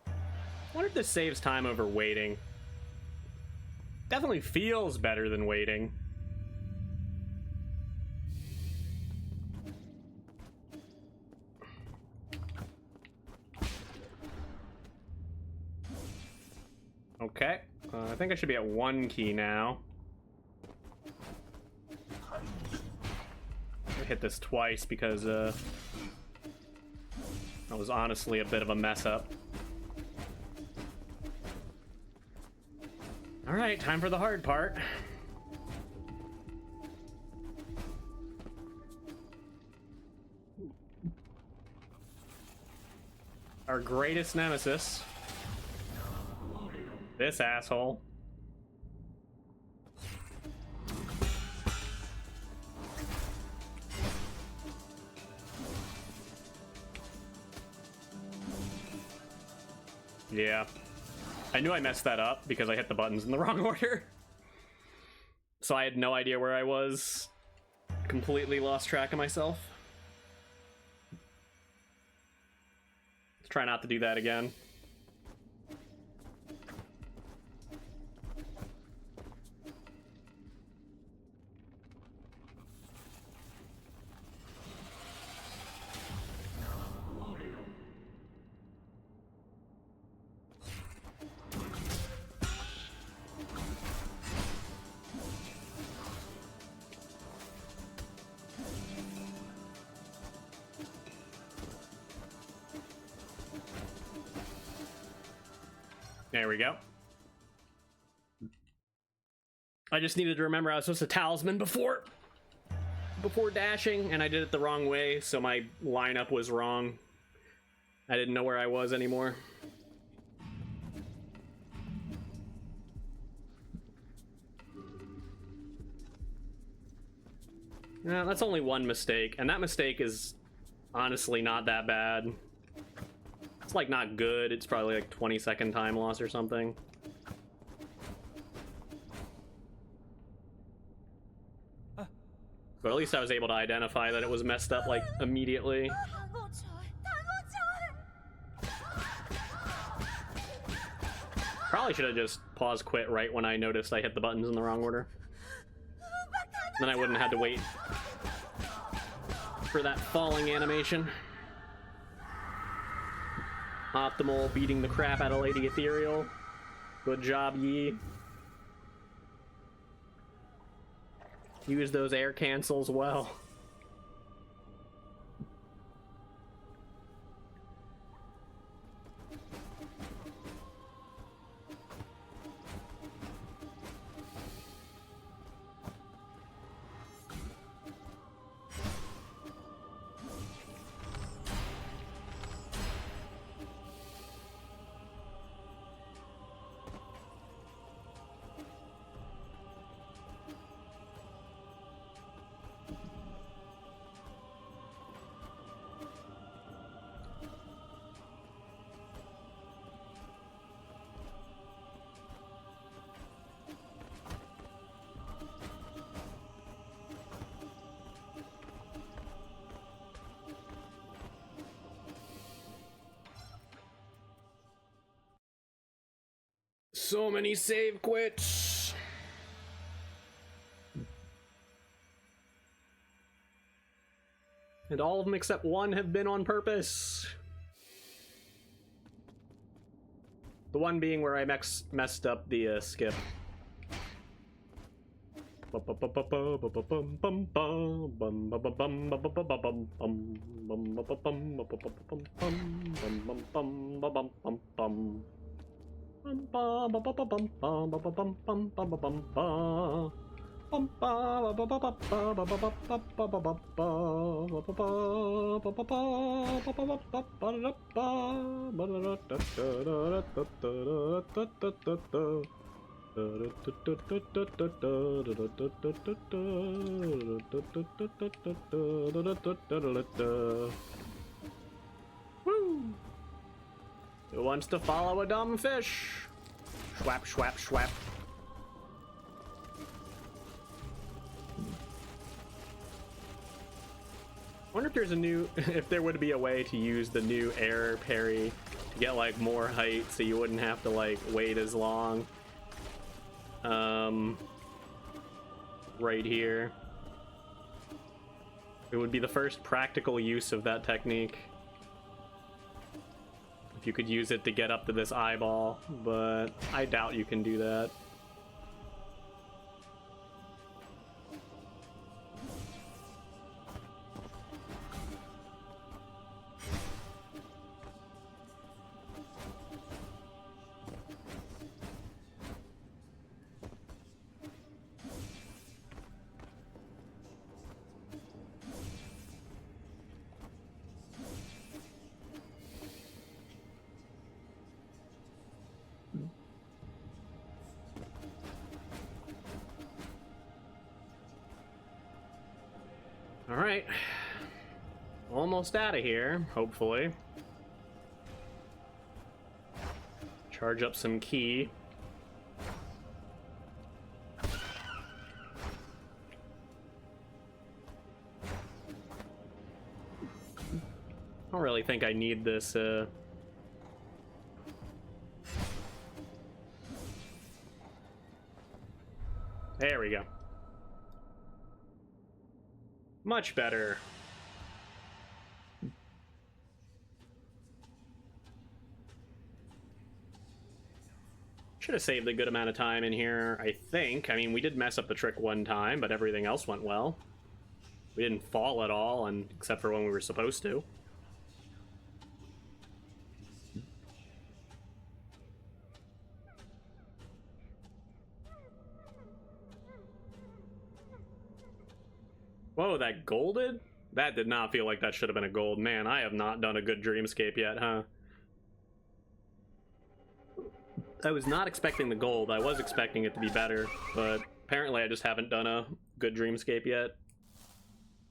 I wonder if this saves time over waiting. Definitely feels better than waiting. Okay, I think I should be at 1 ki now. I hit this twice because that was honestly a bit of a mess up. All right, time for the hard part. Our greatest nemesis. This asshole. Yeah. I knew I messed that up because I hit the buttons in the wrong order. So I had no idea where I was. Completely lost track of myself. Let's try not to do that again. There we go. I just needed to remember I was supposed to talisman before dashing, and I did it the wrong way, so my lineup was wrong. I didn't know where I was anymore. Yeah, that's only one mistake, and that mistake is honestly not that bad. It's like not good, it's probably like 20-second time loss or something. But at least I was able to identify that it was messed up like immediately. Probably should have just pause quit right when I noticed I hit the buttons in the wrong order. Then I wouldn't have had to wait for that falling animation. Optimal beating the crap out of Lady Ethereal. Good job, Yi. Use those air cancels well. So many save quits. And all of them except one have been on purpose. The one being where I messed up the skip. Woo! Who wants to follow a dumb fish? Schwap, schwap, schwap. I wonder if there's a new, if there would be a way to use the new air parry to get like more height so you wouldn't have to like wait as long. Right here. It would be the first practical use of that technique. If you could use it to get up to this eyeball, but I doubt you can do that. All right, almost out of here, hopefully. Charge up some ki. I don't really think I need this, There we go. Much better. Should have saved a good amount of time in here, I think. I mean, we did mess up the trick one time, but everything else went well. We didn't fall at all, and except for when we were supposed to. Whoa, that golded? That did not feel like that should have been a gold. Man, I have not done a good Dreamscape yet, huh? I was not expecting the gold. I was expecting it to be better, but apparently I just haven't done a good Dreamscape yet.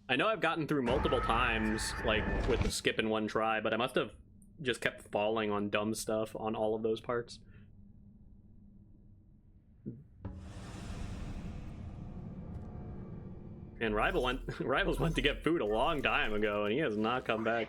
I know I've gotten through multiple times, like, with the skip in one try, but I must have just kept falling on dumb stuff on all of those parts. And Rivals went to get food a long time ago, and he has not come back.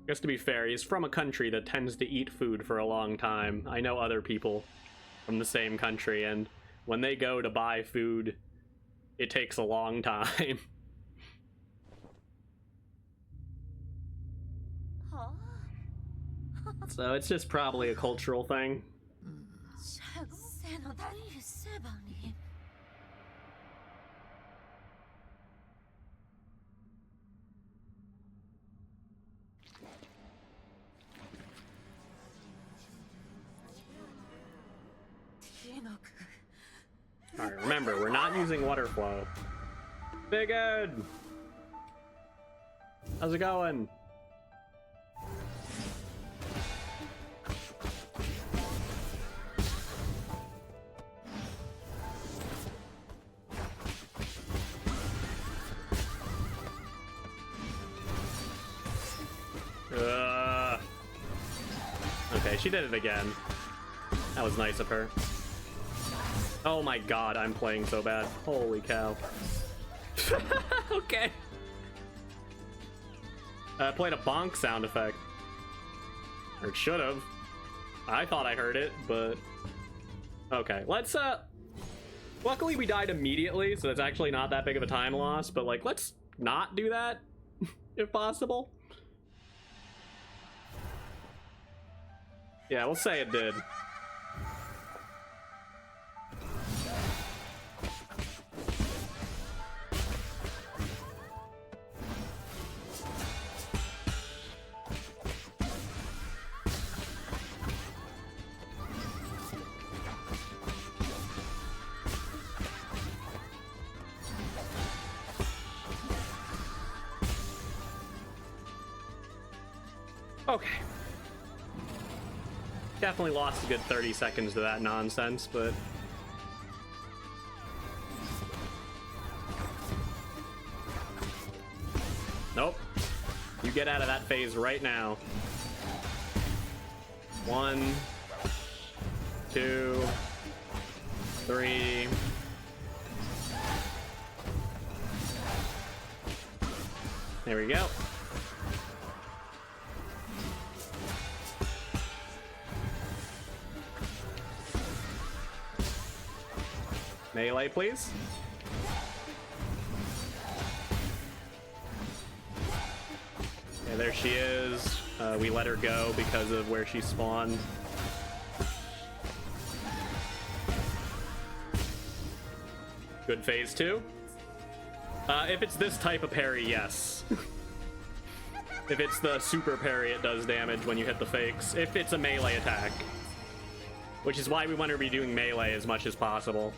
I guess to be fair, he's from a country that tends to eat food for a long time. I know other people from the same country, and when they go to buy food, it takes a long time. So it's just probably a cultural thing. Alright, remember, we're not using water flow. Big Ed! How's it going? Okay, she did it again. That was nice of her. Oh my god, I'm playing so bad. Holy cow. Okay. I played a bonk sound effect. Or it should have. I thought I heard it, but... Okay, let's, luckily we died immediately, so it's actually not that big of a time loss, but, like, let's not do that, if possible. Yeah, we'll say it did. Okay. Definitely lost a good 30 seconds to that nonsense, but... Nope. You get out of that phase right now. 1, 2, 3... There we go. Melee, please. Yeah, there she is. We let her go because of where she spawned. Good phase 2. If it's this type of parry, yes. If it's the super parry, it does damage when you hit the fakes. If it's a melee attack. Which is why we want to be doing melee as much as possible.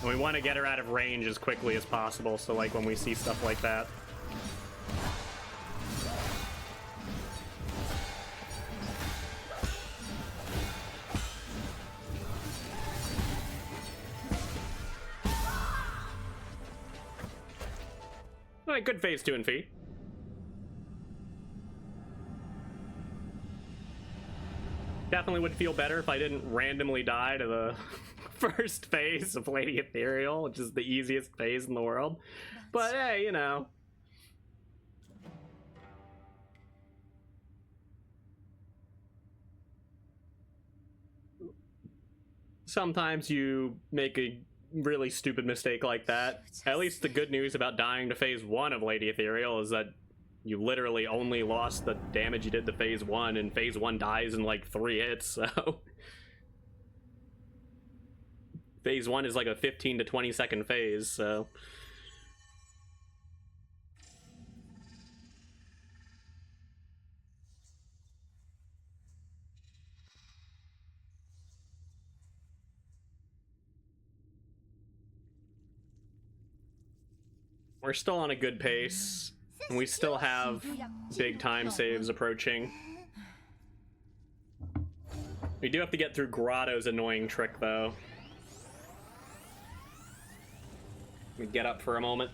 And we want to get her out of range as quickly as possible, so like when we see stuff like that. Alright, good phase 2 and Fee. Definitely would feel better if I didn't randomly die to the first phase of Lady Ethereal, which is the easiest phase in the world. But hey, you know. Sometimes you make a really stupid mistake like that. At least the good news about dying to phase 1 of Lady Ethereal is that you literally only lost the damage you did to phase 1, and phase 1 dies in like 3 hits, so... Phase 1 is like a 15 to 20 second phase, so... We're still on a good pace, and we still have big time saves approaching. We do have to get through Grotto's annoying trick, though. Let me get up for a moment.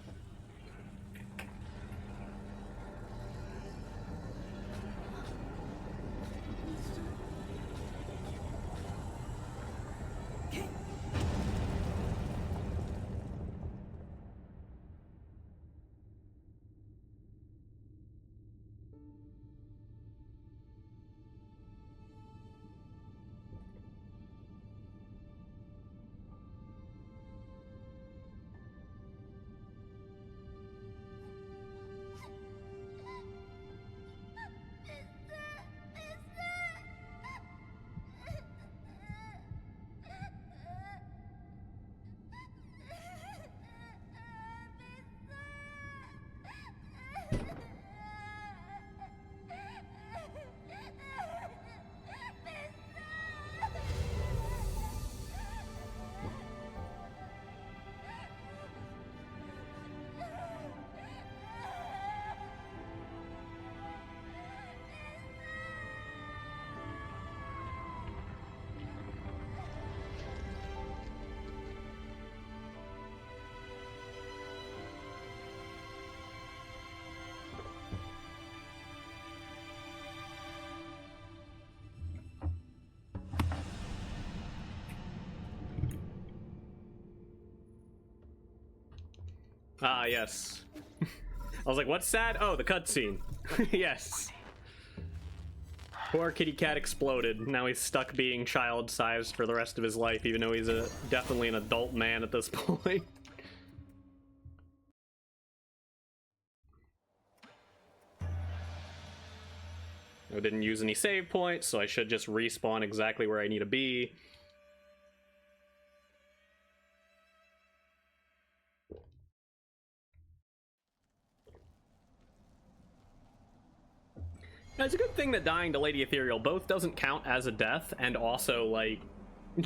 Ah, yes. I was like, what's sad? Oh, the cutscene. Yes. Poor kitty cat exploded. Now he's stuck being child-sized for the rest of his life, even though he's definitely an adult man at this point. I didn't use any save points, so I should just respawn exactly where I need to be. Now, it's a good thing that dying to Lady Ethereal both doesn't count as a death and also, like,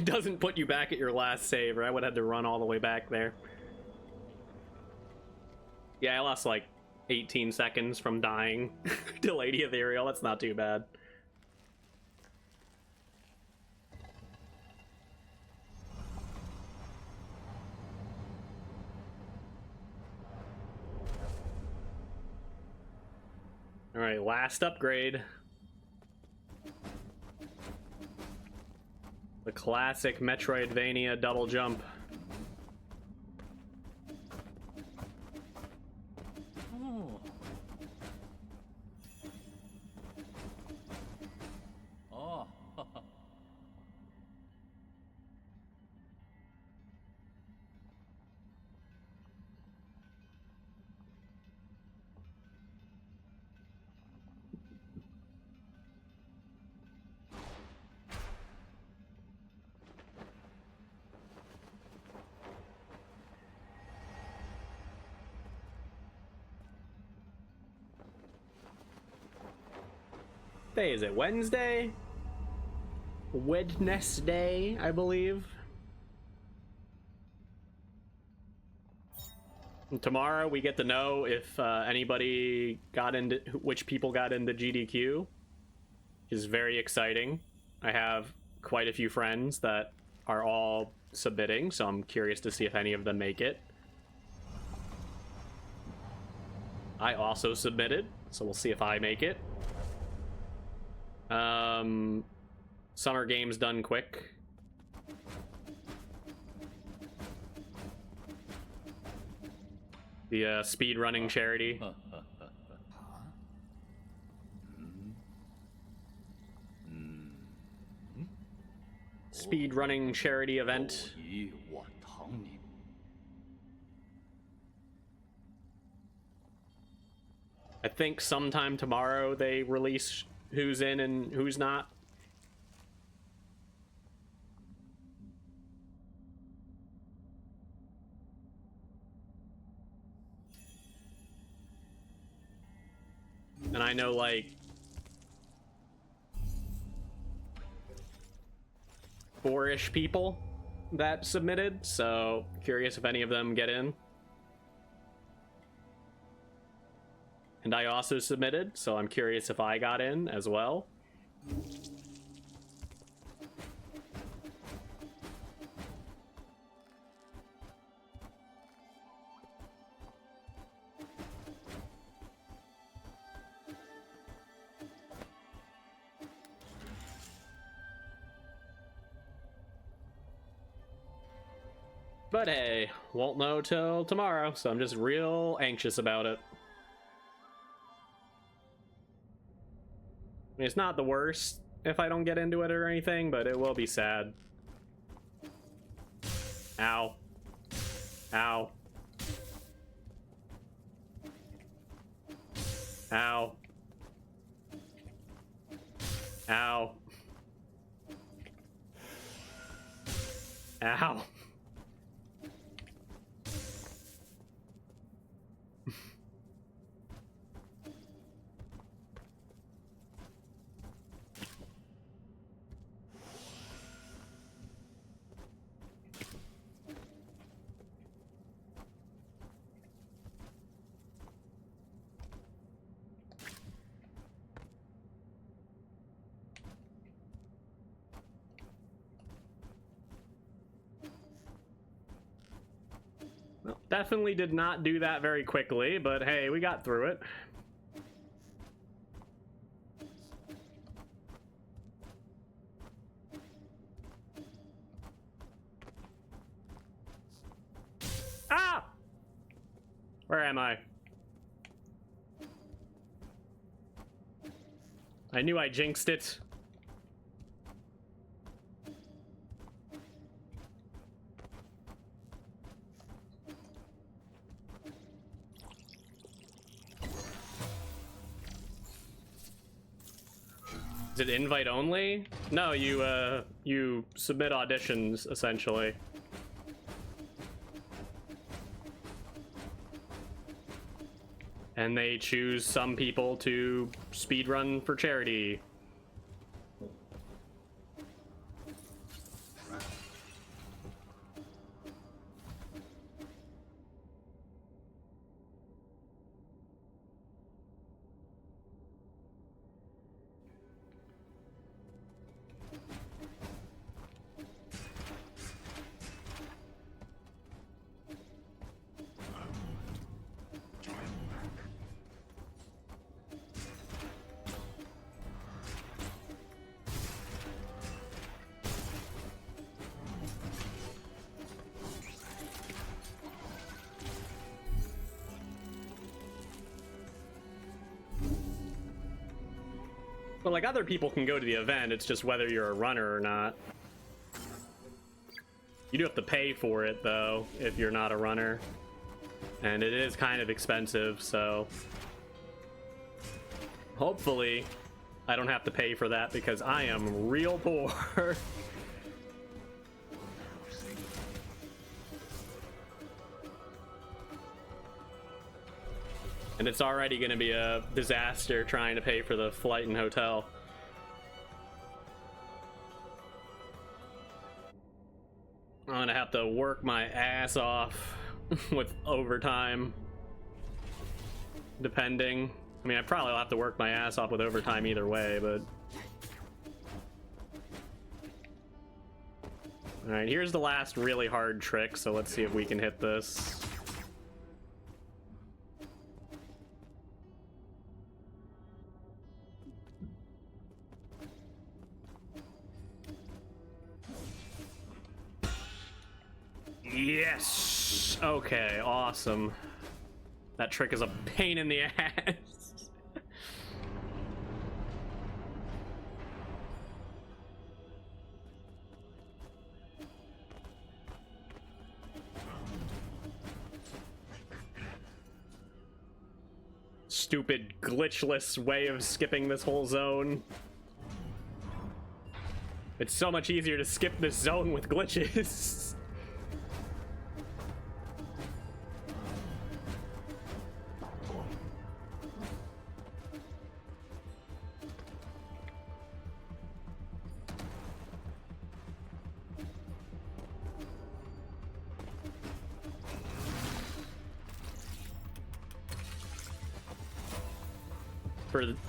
doesn't put you back at your last save, or I would have had to run all the way back there. Yeah, I lost like 18 seconds from dying to Lady Ethereal. That's not too bad. All right, last upgrade. The classic Metroidvania double jump. Oh. Oh. Day is it Wednesday? Wednesday, I believe. And tomorrow we get to know if anybody got into, which people got into GDQ, which is very exciting. I have quite a few friends that are all submitting, so I'm curious to see if any of them make it. I also submitted, so we'll see if I make it. Summer Games done quick. The speed running charity. Speed running charity event. 咦，我疼你！ I think sometime tomorrow they release who's in and who's not. And I know, like, 4-ish people that submitted, so curious if any of them get in. And I also submitted, so I'm curious if I got in as well. But hey, won't know till tomorrow, so I'm just real anxious about it. I mean, it's not the worst if I don't get into it or anything, but it will be sad. Ow. Ow. Ow. Ow. Ow. Definitely did not do that very quickly, but hey, we got through it. Ah! Where am I? I knew I jinxed it. Is it invite only? No, you submit auditions essentially. And they choose some people to speedrun for charity. But like other people can go to the event, it's just whether you're a runner or not. You do have to pay for it though, if you're not a runner. And it is kind of expensive, so hopefully I don't have to pay for that because I am real poor. And it's already going to be a disaster trying to pay for the flight and hotel. I'm going to have to work my ass off with overtime, depending. I mean, I probably will have to work my ass off with overtime either way, but... Alright, here's the last really hard trick, so let's see if we can hit this. Yes! Okay, awesome. That trick is a pain in the ass. Stupid glitchless way of skipping this whole zone. It's so much easier to skip this zone with glitches.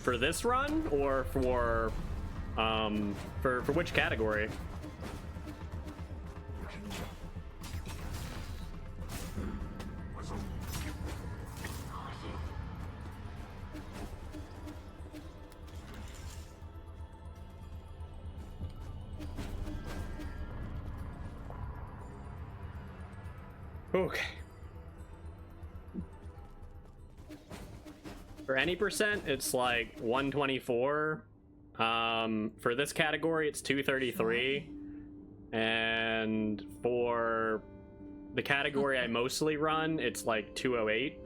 For this run, or for which category? Okay. For any percent, it's like 124. For this category, it's 233. And for the category I mostly run, it's like 208.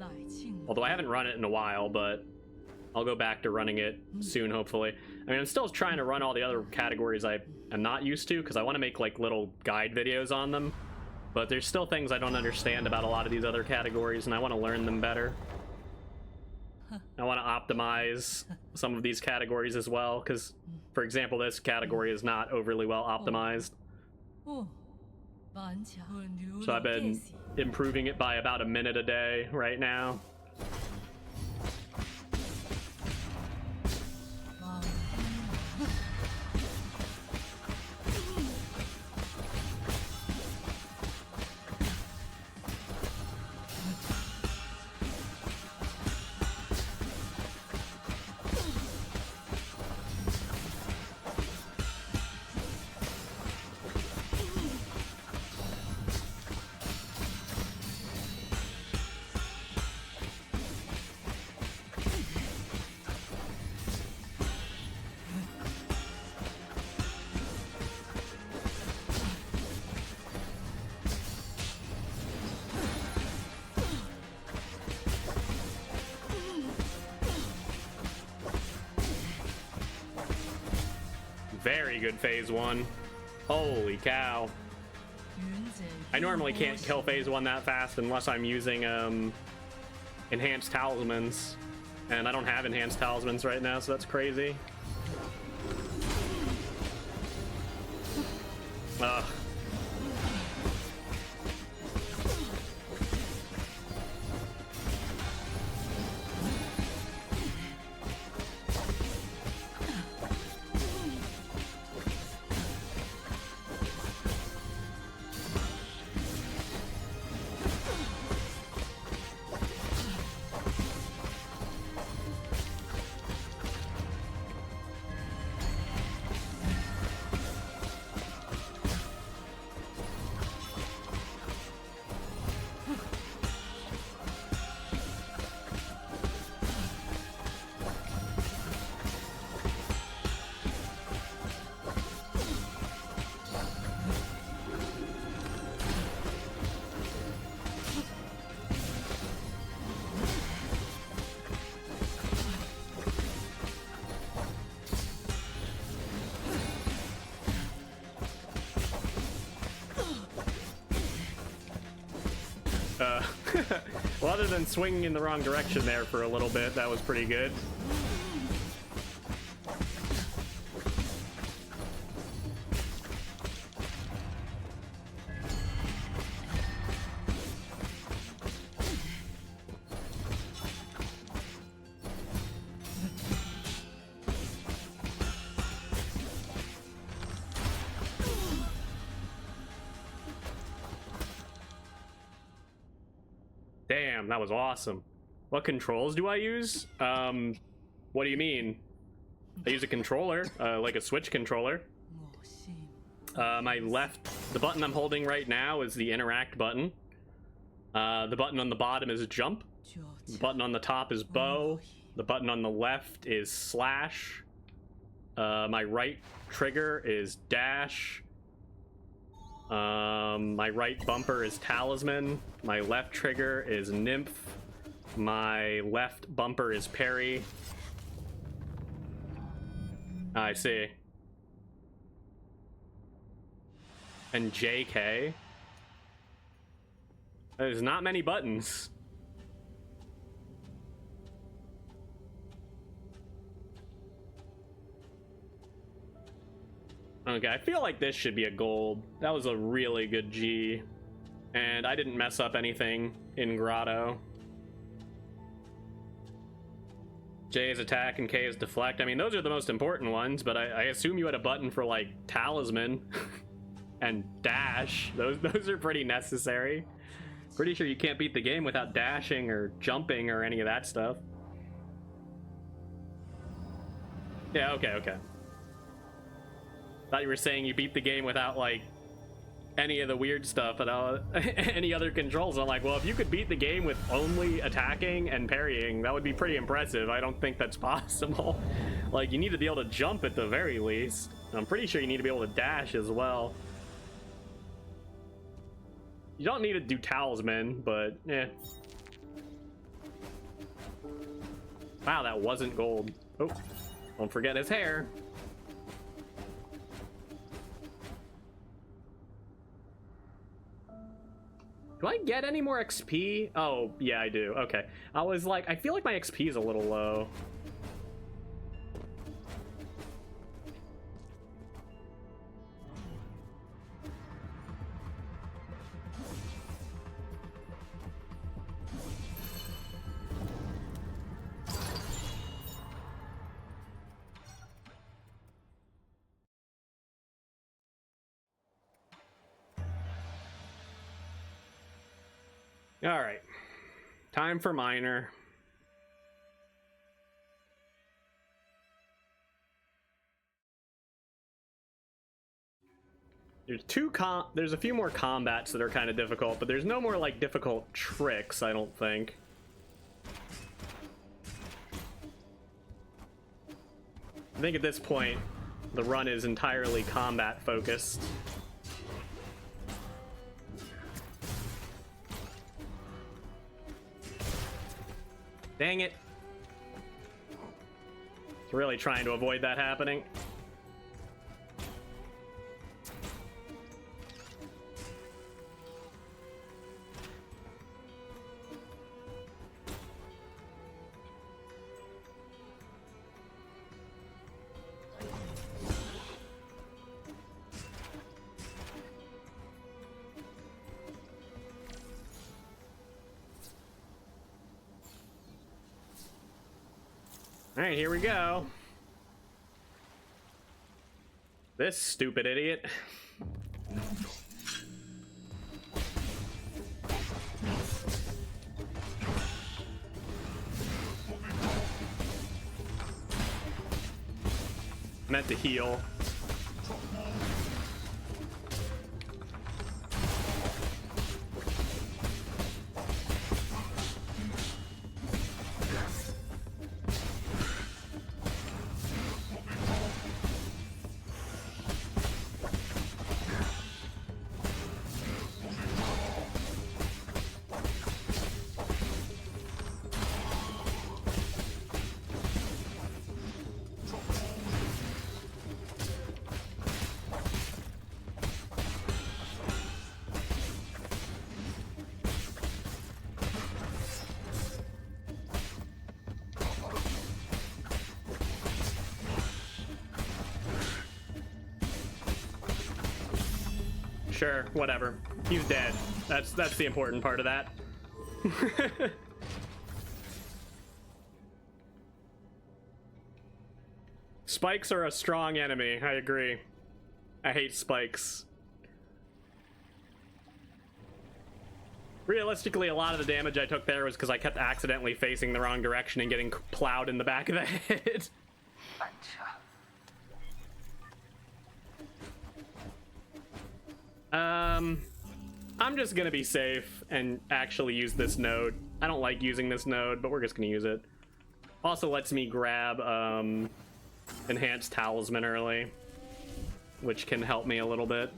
Although I haven't run it in a while, but I'll go back to running it soon, hopefully. I mean, I'm still trying to run all the other categories I am not used to, because I want to make like little guide videos on them. But there's still things I don't understand about a lot of these other categories, and I want to learn them better. I want to optimize some of these categories as well, because, for example, this category is not overly well optimized. So I've been improving it by about a minute a day right now. Very good phase 1. Holy cow. I normally can't kill phase 1 that fast unless I'm using enhanced talismans. And I don't have enhanced talismans right now, so that's crazy. Ugh. Well, other than swinging in the wrong direction there for a little bit, that was pretty good. Damn, that was awesome. What controls do I use? What do you mean? I use a controller, like a Switch controller. The button I'm holding right now is the interact button. The button on the bottom is jump. The button on the top is bow. The button on the left is slash. My right trigger is dash. My right bumper is talisman. My left trigger is nymph. My left bumper is parry. I see. And JK. There's not many buttons. Okay, I feel like this should be a gold. That was a really good G. And I didn't mess up anything in Grotto. J is attack and K is deflect. I mean, those are the most important ones, but I assume you had a button for, like, talisman and dash. Those are pretty necessary. Pretty sure you can't beat the game without dashing or jumping or any of that stuff. Yeah, okay. Thought you were saying you beat the game without, like, any of the weird stuff and any other controls. I'm like, well, if you could beat the game with only attacking and parrying, that would be pretty impressive. I don't think that's possible. Like, you need to be able to jump at the very least. I'm pretty sure you need to be able to dash as well. You don't need to do talisman, but eh. Wow, that wasn't gold. Oh, don't forget his hair. Do I get any more XP? Oh, yeah, I do. Okay. I was like, I feel like my XP is a little low. All right, time for minor. There's a few more combats that are kind of difficult, but there's no more like difficult tricks, I don't think. I think at this point, the run is entirely combat focused. Dang it. Really trying to avoid that happening. Alright, here we go. This stupid idiot. Meant to heal. Sure, whatever. He's dead. That's the important part of that. Spikes are a strong enemy, I agree. I hate spikes. Realistically, a lot of the damage I took there was because I kept accidentally facing the wrong direction and getting plowed in the back of the head. I'm just gonna be safe and actually use this node. I don't like using this node, but we're just gonna use it. Also lets me grab enhanced talisman early, which can help me a little bit.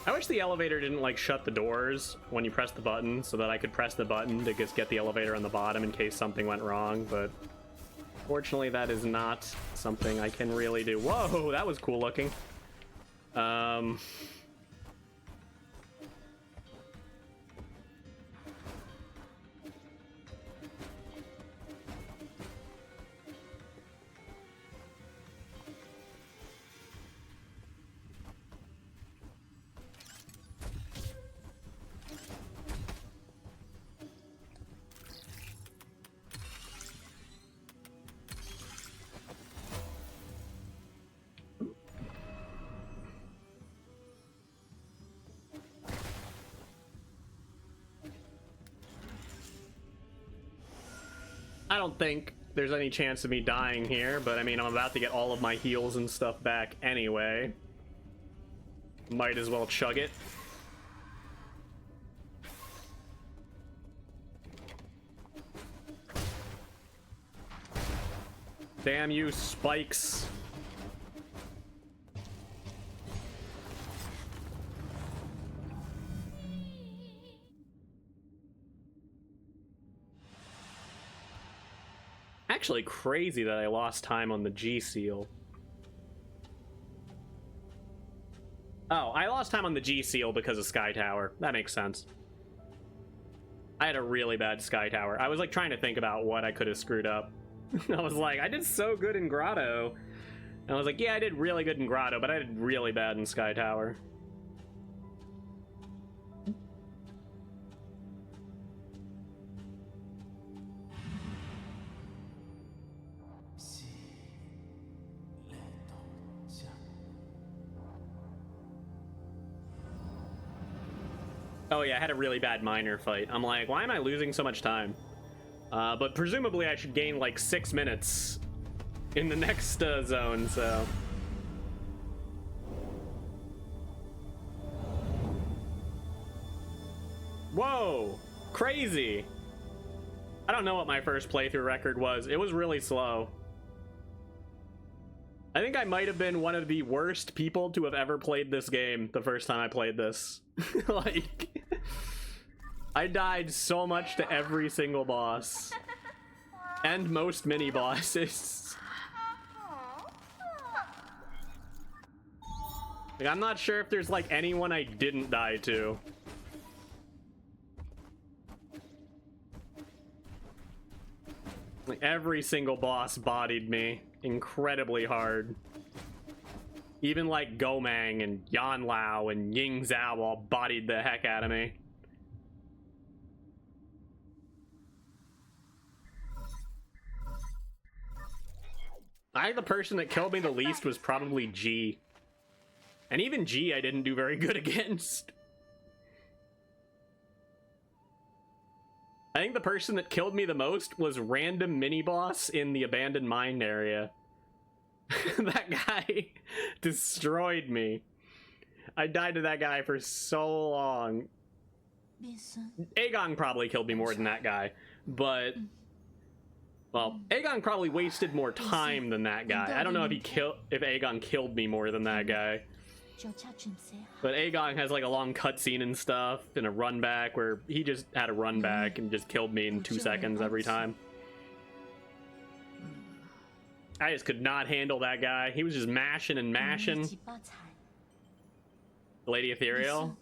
I wish the elevator didn't like shut the doors when you press the button, so that I could press the button to just get the elevator on the bottom in case something went wrong, but fortunately that is not something I can really do. Whoa, that was cool looking. I don't think there's any chance of me dying here, but I mean, I'm about to get all of my heals and stuff back anyway. Might as well chug it. Damn you, spikes. Actually crazy that I lost time on the G seal. Oh, I lost time on the G seal because of Sky Tower. That makes sense. I had a really bad Sky Tower. I was like trying to think about what I could have screwed up. I was like, I did so good in Grotto. And I was like, yeah, I did really good in Grotto, but I did really bad in Sky Tower. Oh yeah, I had a really bad minor fight. I'm like, why am I losing so much time? But presumably I should gain like 6 minutes in the next zone, so... Whoa! Crazy! I don't know what my first playthrough record was. It was really slow. I think I might have been one of the worst people to have ever played this game the first time I played this. Like, I died so much to every single boss. And most mini-bosses. Like, I'm not sure if there's, like, anyone I didn't die to. Like, every single boss bodied me incredibly hard. Even, like, Gomang and Yan Lao and Ying Zhao all bodied the heck out of me. I think the person that killed me the least was probably G. And even G I didn't do very good against. I think the person that killed me the most was random mini-boss in the abandoned mine area. That guy destroyed me. I died to that guy for so long. Aegon probably killed me more than that guy, but... Well, Aegon probably wasted more time than that guy. I don't know if Aegon killed me more than that guy. But Aegon has like a long cutscene and stuff, and a run back where he just had a run back and just killed me in 2 seconds every time. I just could not handle that guy. He was just mashing and mashing. Lady Ethereal?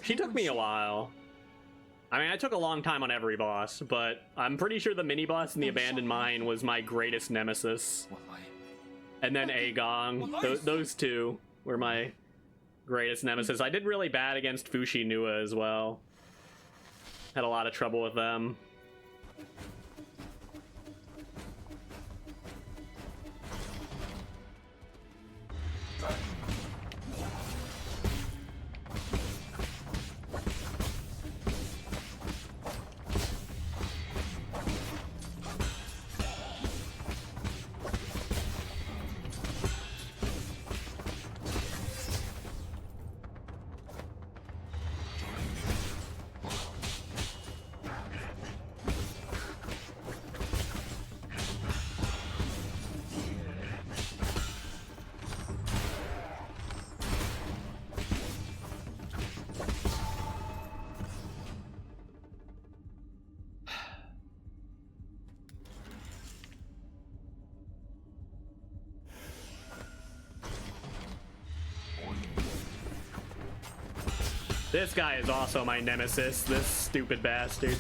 She took me a while. I mean, I took a long time on every boss, but I'm pretty sure the mini-boss in the abandoned mine was my greatest nemesis. And then Aegon. Those two were my greatest nemesis. I did really bad against Fushi Nua as well. Had a lot of trouble with them. This guy is also my nemesis, this stupid bastard.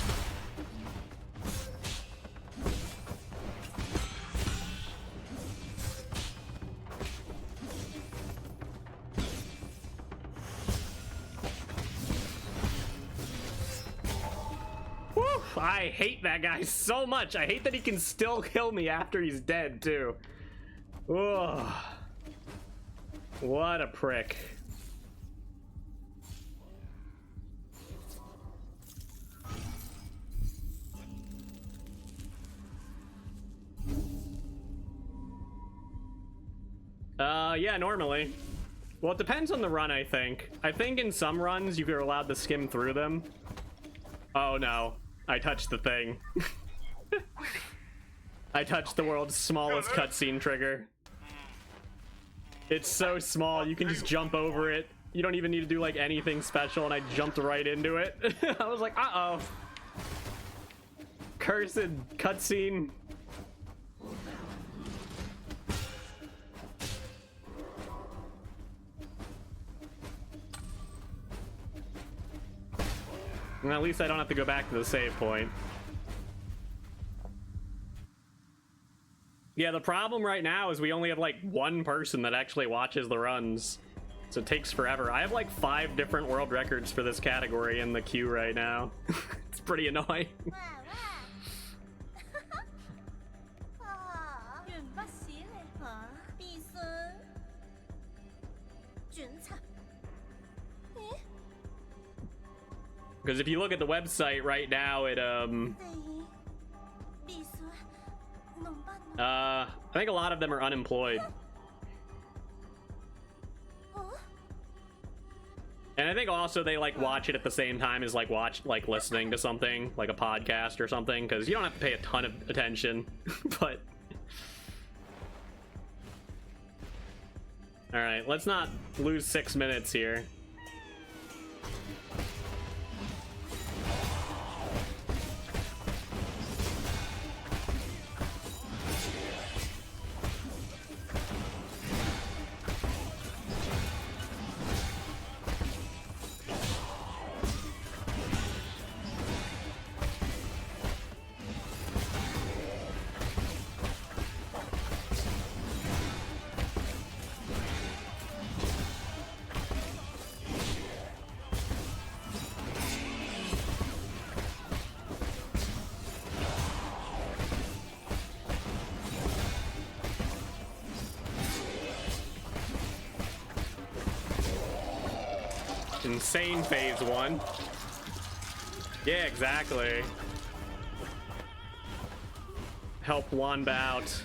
Woo! I hate that guy so much. I hate that he can still kill me after he's dead, too. Ugh. What a prick. Yeah, normally. Well, it depends on the run, I think. I think in some runs, you're allowed to skim through them. Oh, no. I touched the thing. I touched the world's smallest cutscene trigger. It's so small, you can just jump over it. You don't even need to do, like, anything special, and I jumped right into it. I was like, uh-oh. Cursed cutscene. And at least I don't have to go back to the save point. Yeah, the problem right now is we only have like one person that actually watches the runs. So it takes forever. I have like 5 different world records for this category in the queue right now. It's pretty annoying. Because if you look at the website right now, it I think a lot of them are unemployed. And I think also they like watch it at the same time as like listening to something like a podcast or something, because you don't have to pay a ton of attention. But all right, let's not lose 6 minutes here. Insane phase 1. Yeah, exactly. Help Wanba out.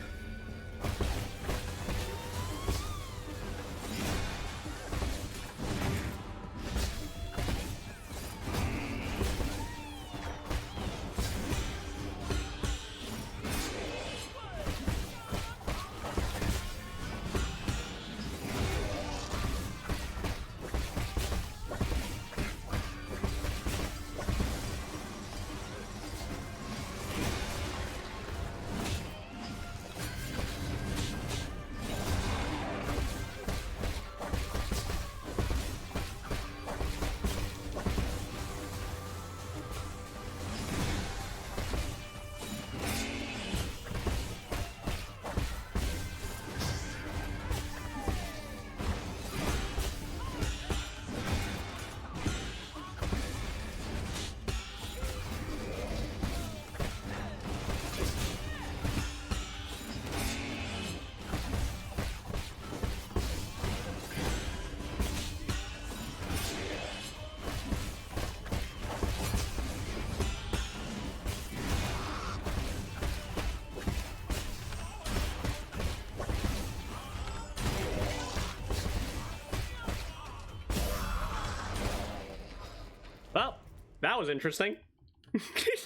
Well, that was interesting.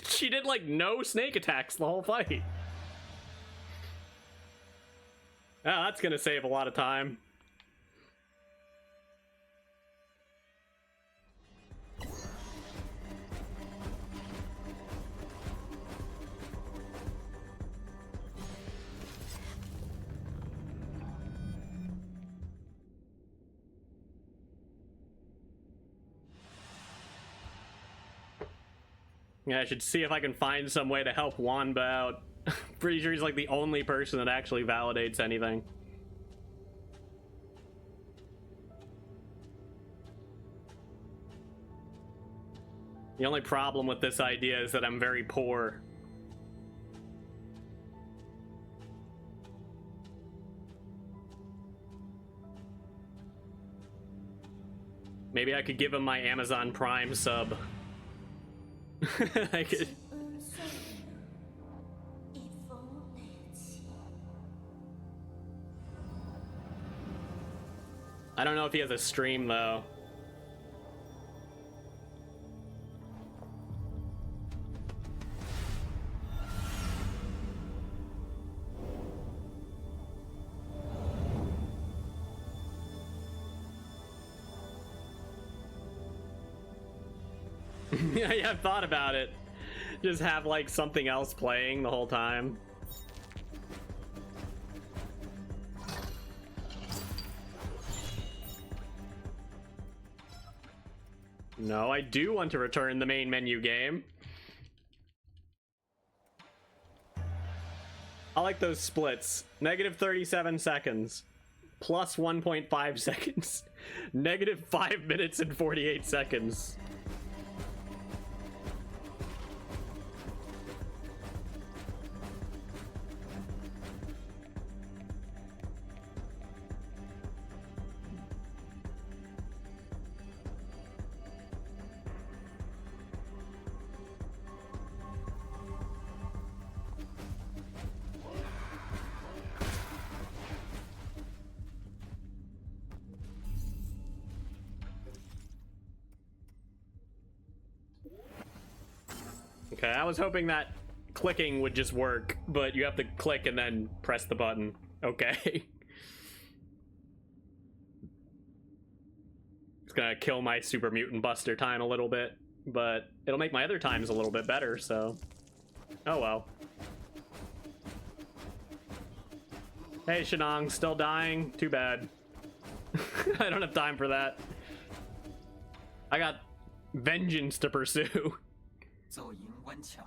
She did like no snake attacks the whole fight. Oh, that's gonna save a lot of time. Yeah, I should see if I can find some way to help Wanba out. Pretty sure he's like the only person that actually validates anything. The only problem with this idea is that I'm very poor. Maybe I could give him my Amazon Prime sub. I could. I don't know if he has a stream though. Yeah, I've thought about it. Just have like something else playing the whole time. No, I do want to return the main menu game. I like those splits. Negative 37 seconds. Plus 1.5 seconds. Negative 5 minutes and 48 seconds. Okay, I was hoping that clicking would just work, but you have to click and then press the button. Okay. It's gonna kill my Super Mutant Buster time a little bit, but it'll make my other times a little bit better, so... Oh well. Hey, Shenong, still dying? Too bad. I don't have time for that. I got vengeance to pursue. 走营关卡，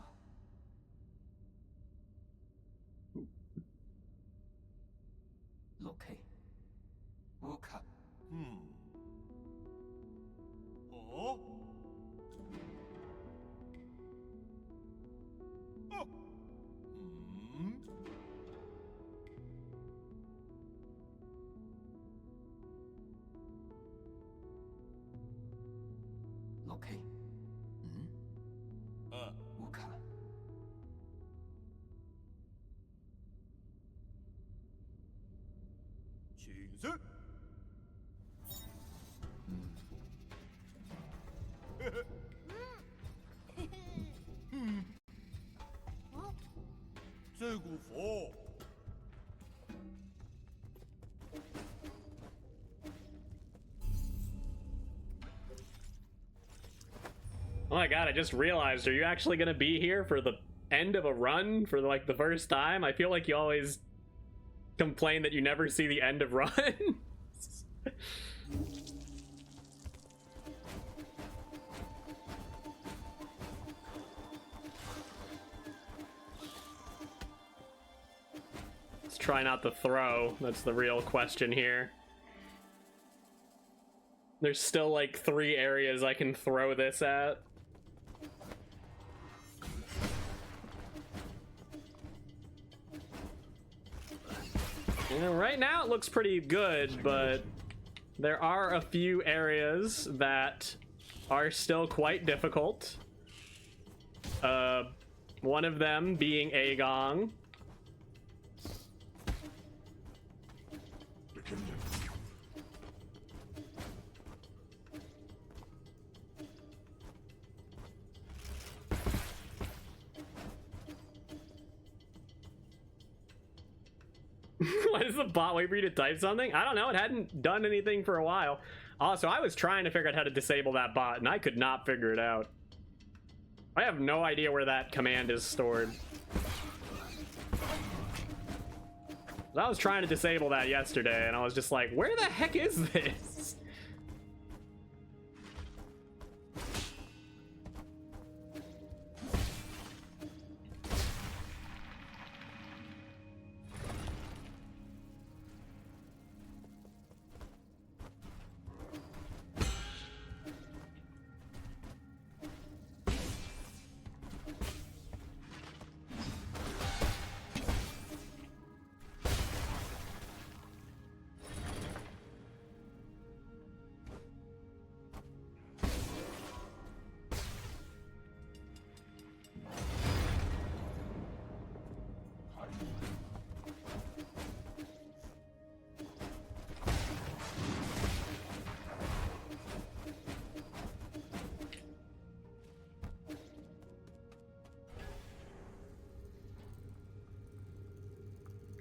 OK， 乌卡， 哦，哦，OK， 乌卡， 请示。 这股佛， Oh my god, I just realized, are you actually gonna be here for the end of a run for like the first time? I feel like you always complain that you never see the end of runs. Let's try not to throw. That's the real question here. There's still like 3 areas I can throw this at. You know, right now it looks pretty good, but there are a few areas that are still quite difficult. One of them being Agong. Why does the bot wait for you to type something? I don't know. It hadn't done anything for a while. Also, I was trying to figure out how to disable that bot, and I could not figure it out. I have no idea where that command is stored. I was trying to disable that yesterday, and I was just like, where the heck is this?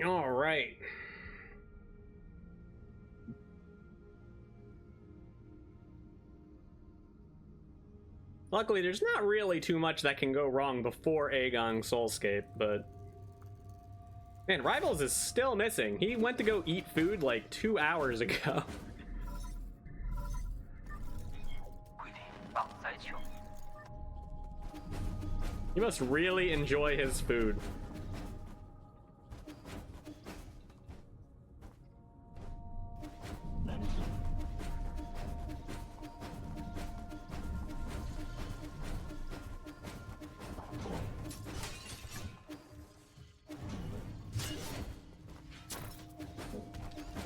All right. Luckily, there's not really too much that can go wrong before Agong Soulscape, but... Man, Rivals is still missing. He went to go eat food like 2 hours ago. 规定绑在球， He must really enjoy his food.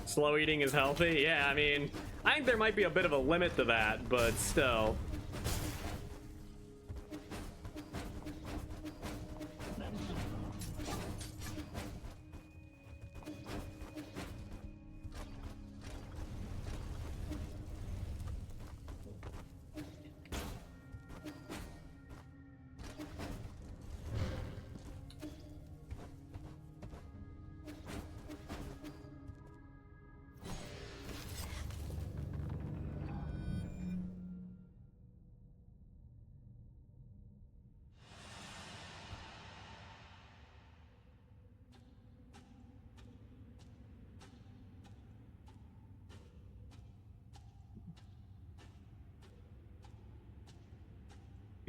Slow eating is healthy? Yeah, I mean, I think there might be a bit of a limit to that, but still.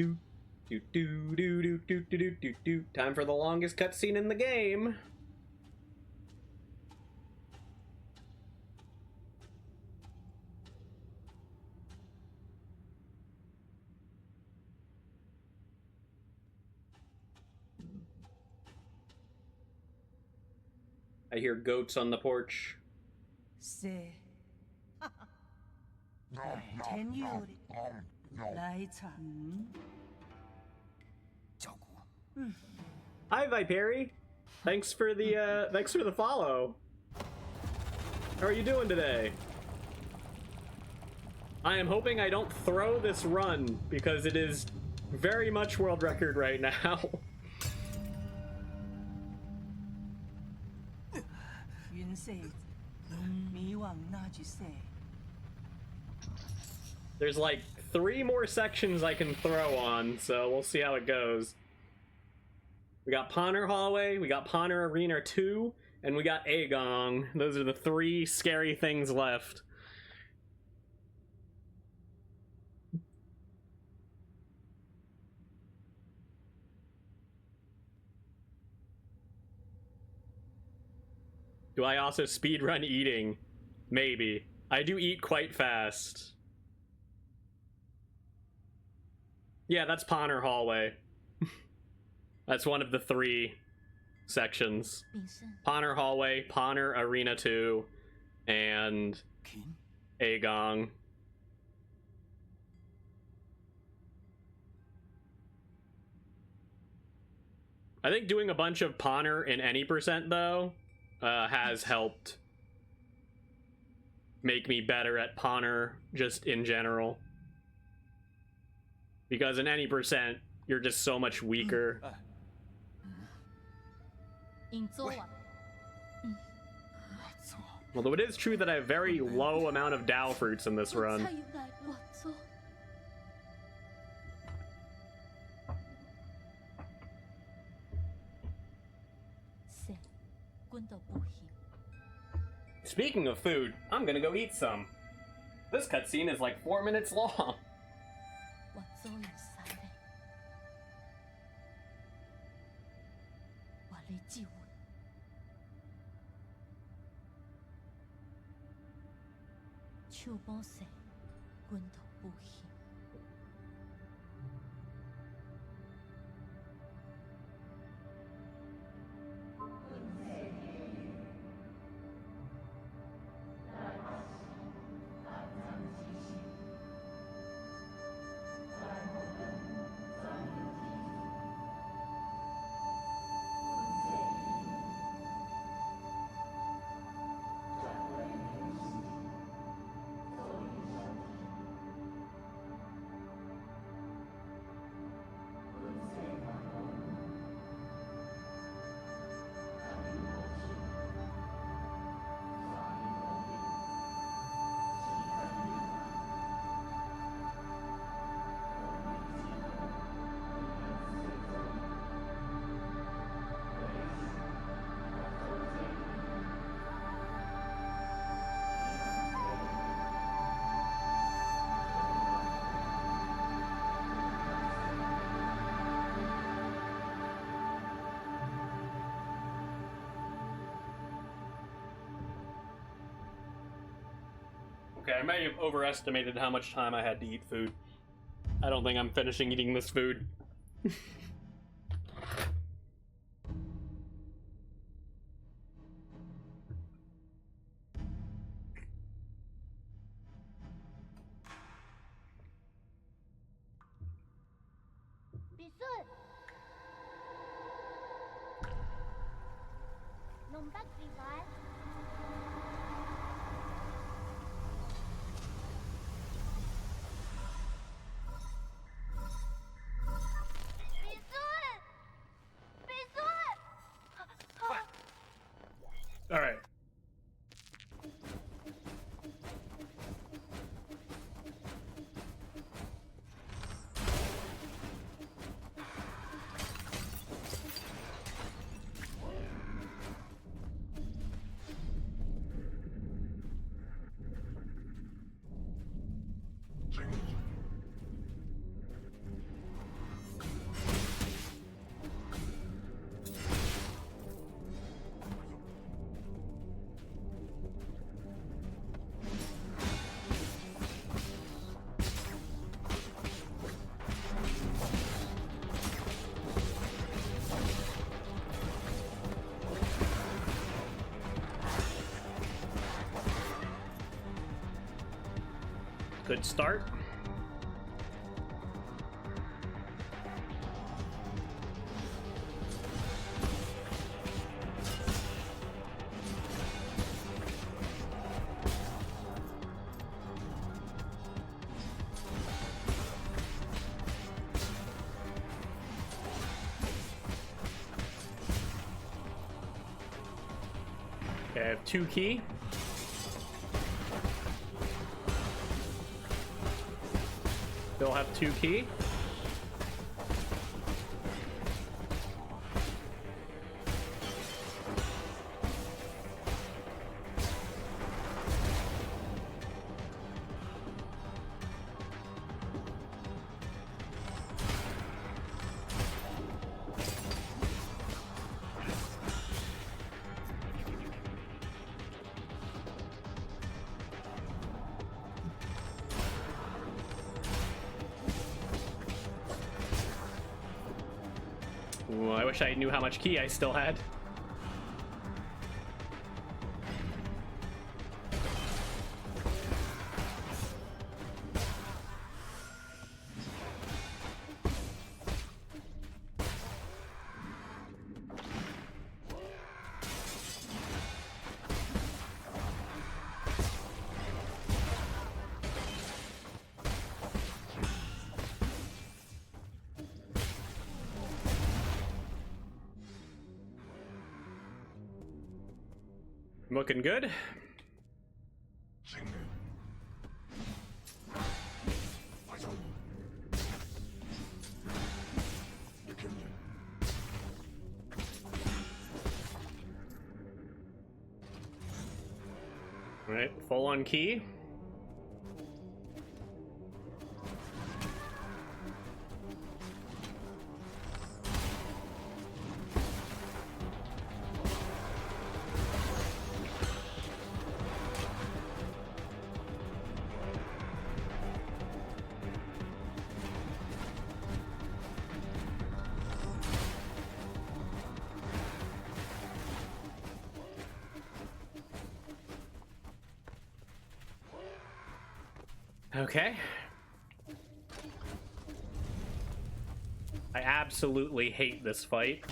Do, do, do, do, do, do, do, do, do, do. Time for the longest cutscene in the game. I hear goats on the porch. 쎄. 된 요리. 라이차. 教国 Hi, Viperi. Thanks for the follow. How are you doing today? I am hoping I don't throw this run because it is very much world record right now. 윤세. 미왕 나주세. There's like 3 more sections I can throw on, so we'll see how it goes. We got Ponner Hallway, we got Ponner Arena 2, and we got Agong. Those are the 3 scary things left. Do I also speedrun eating? Maybe. I do eat quite fast. Yeah, that's Ponner Hallway. That's one of the 3 sections. 炳胜， Ponner Hallway, Ponner Arena 2, and 金 Agong. I think doing a bunch of Ponner in any percent, though, has helped make me better at Ponner just in general. Because in any percent, you're just so much weaker. 引作王， 我操 Although it is true that I have very low amount of Dao fruits in this 我 run. 才有来我做。쎄, 꾼도 부힘. Speaking of food, I'm gonna go eat some. This cutscene is like 4 minutes long. 我做有啥嘞？我来救我。手帮谁？滚头不行。Okay, I may have overestimated how much time I had to eat food. I don't think I'm finishing eating this food.笔顺，弄得几块？ All right. Good start. Okay, I have 2 key. Still have 2 key. Ooh, I wish I knew how much key I still had. Looking good. All right, full on key. Okay. I absolutely hate this fight.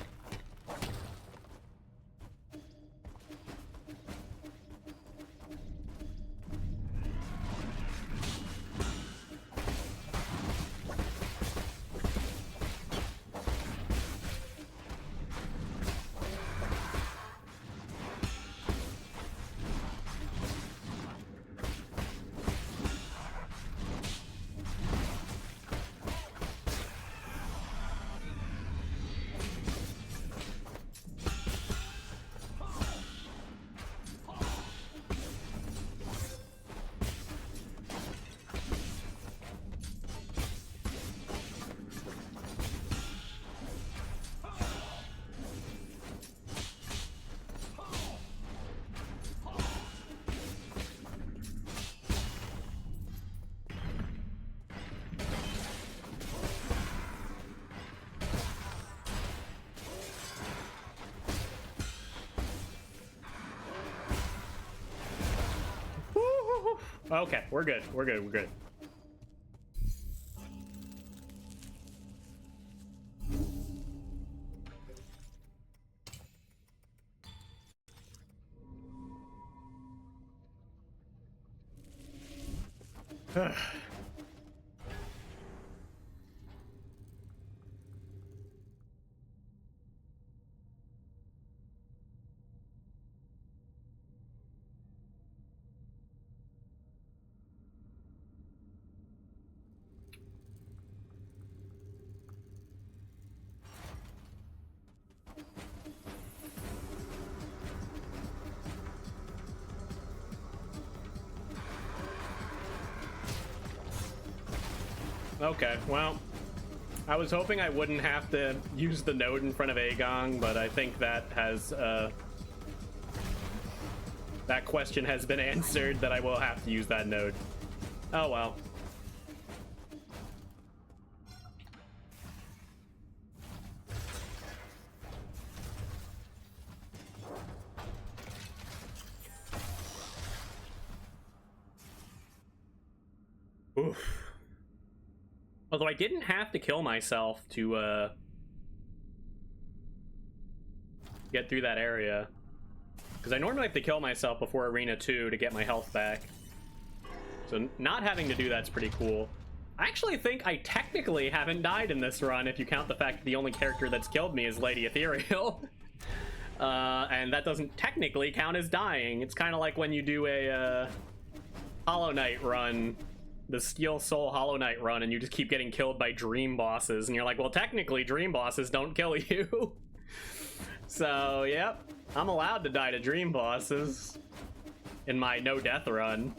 Okay, we're good. We're good. We're good. Okay, well, I was hoping I wouldn't have to use the node in front of Aegon, but I think that has, that question has been answered, that I will have to use that node. Oh well. Oof. Although I didn't have to kill myself to get through that area. Because I normally have to kill myself before Arena 2 to get my health back. So not having to do that's pretty cool. I actually think I technically haven't died in this run if you count the fact that the only character that's killed me is Lady Ethereal. And that doesn't technically count as dying. It's kind of like when you do a Hollow Knight run, the Steel Soul Hollow Knight run, and you just keep getting killed by dream bosses, and you're like, well, technically dream bosses don't kill you. So, yep, I'm allowed to die to dream bosses in my no death run.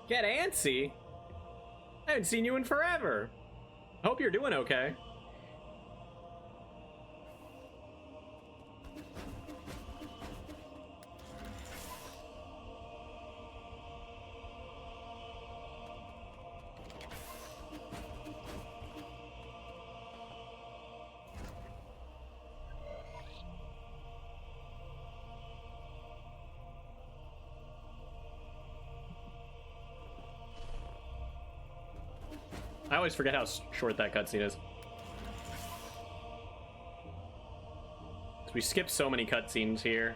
Get antsy? I haven't seen you in forever. Hope you're doing okay. I always forget how short that cutscene is. So we skip so many cutscenes here.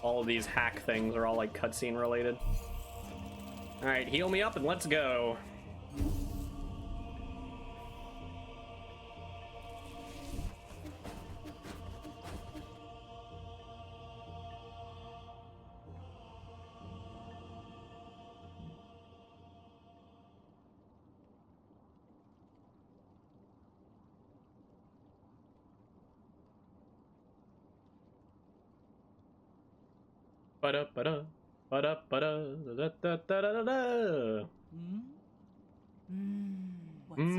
All of these hack things are all like cutscene related. Alright, heal me up and let's go. Ba-da-ba-da, ba-da-ba-da, da-da-da-da-da-da. What's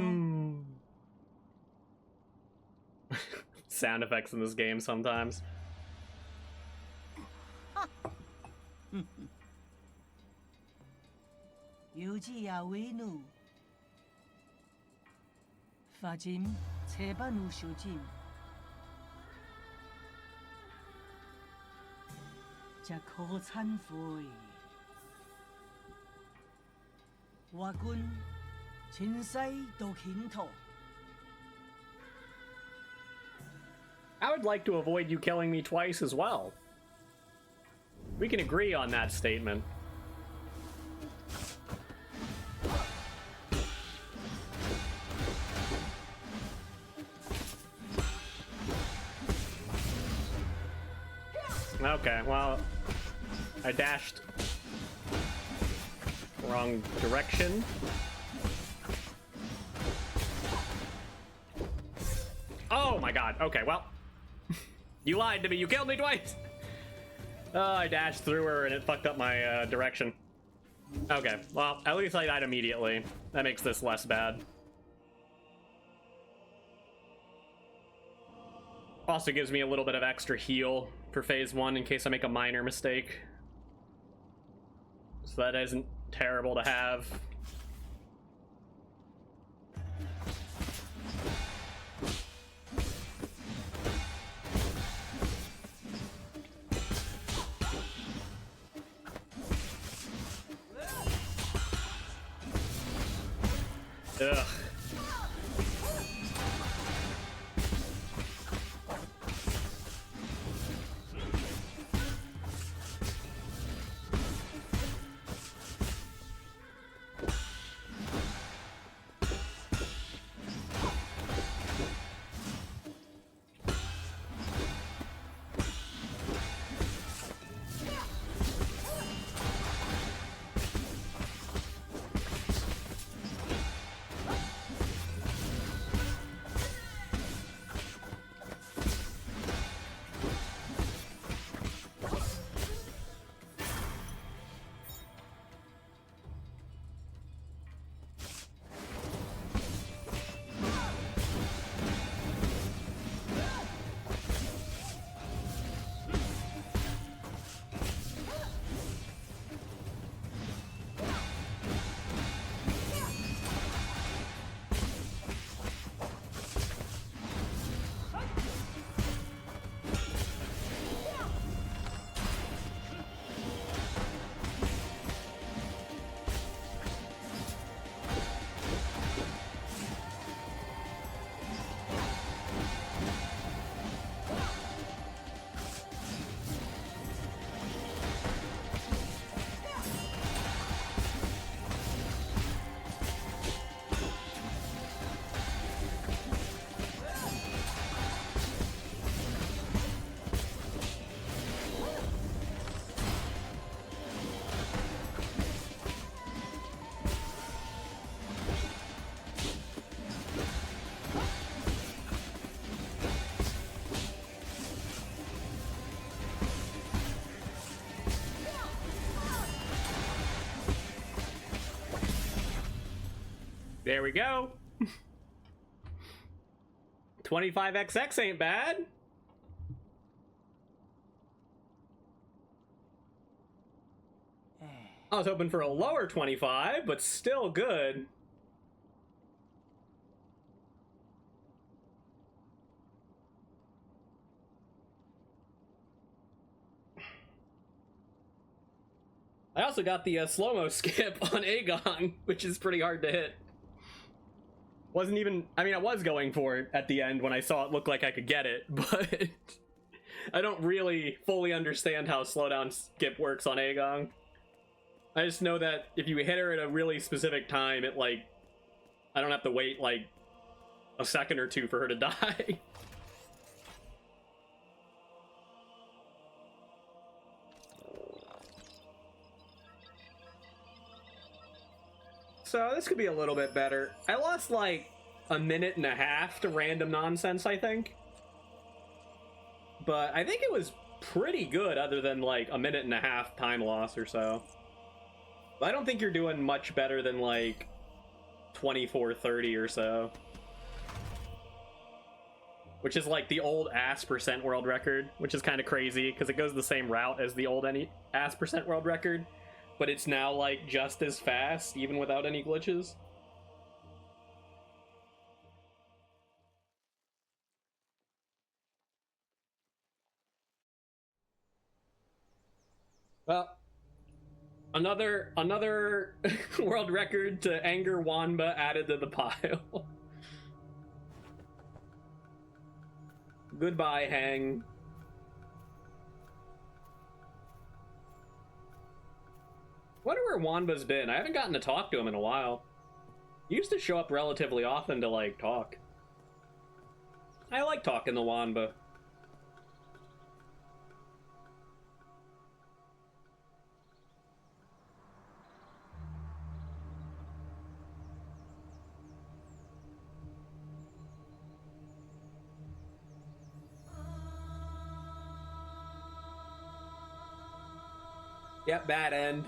up? Sound effects in this game sometimes. 유지야 외누. 파짐 제반 우쇼짐. 자 거산포이. 와군 진사이 도힌토. I would like to avoid you killing me twice as well. We can agree on that statement. Okay, well, I dashed wrong direction. Oh my god, okay, well, you lied to me, you killed me twice! Oh, I dashed through her and it fucked up my direction. Okay, well, at least I died immediately. That makes this less bad. Also gives me a little bit of extra heal for phase 1 in case I make a minor mistake. So that isn't terrible to have. Ugh. There we go. 25XX ain't bad. I was hoping for a lower 25, but still good. I also got the slow-mo skip on Aegon, which is pretty hard to hit. Wasn't even... I mean, I was going for it at the end when I saw it look like I could get it, but... I don't really fully understand how slowdown skip works on Aegon. I just know that if you hit her at a really specific time, it, like... I don't have to wait, like, a second or two for her to die. So this could be a little bit better. I lost like a minute and a half to random nonsense, I think. But I think it was pretty good other than like a minute and a half time loss or so. But I don't think you're doing much better than like 24:30 or so. Which is like the old ass % world record, which is kind of crazy because it goes the same route as the old ass % world record. But it's now, like, just as fast, even without any glitches. Well, another world record to anger Wanba added to the pile. Goodbye, Hang. Wonder where Wanba's been. I haven't gotten to talk to him in a while. He used to show up relatively often to, like, talk. I like talking to Wanba. Yep, bad end.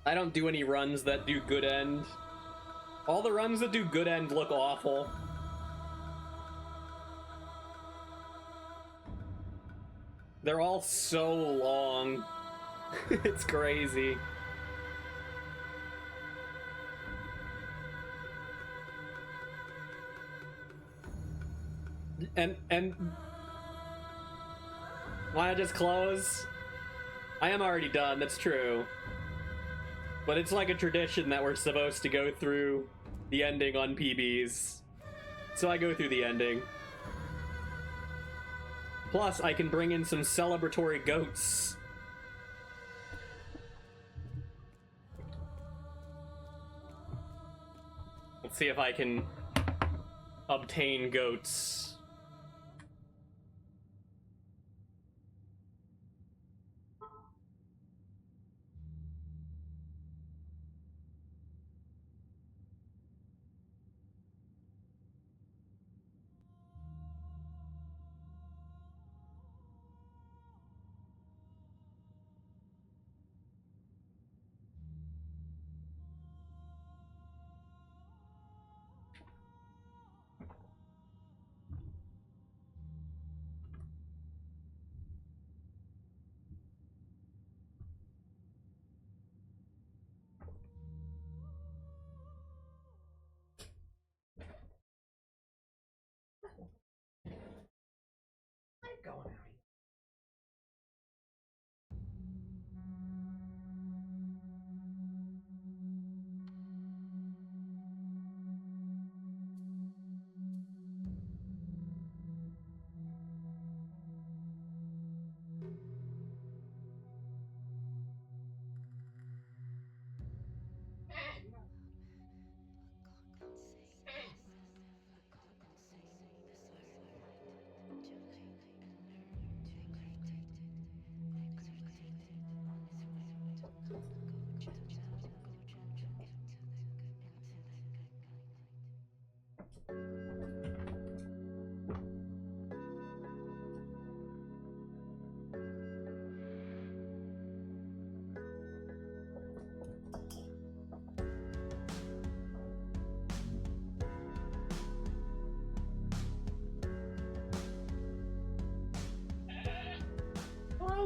I don't do any runs that do good end. All the runs that do good end look awful. They're all so long. It's crazy. And why not just close? I am already done, that's true. But it's like a tradition that we're supposed to go through the ending on PBs. So I go through the ending. Plus, I can bring in some celebratory goats. Let's see if I can obtain goats.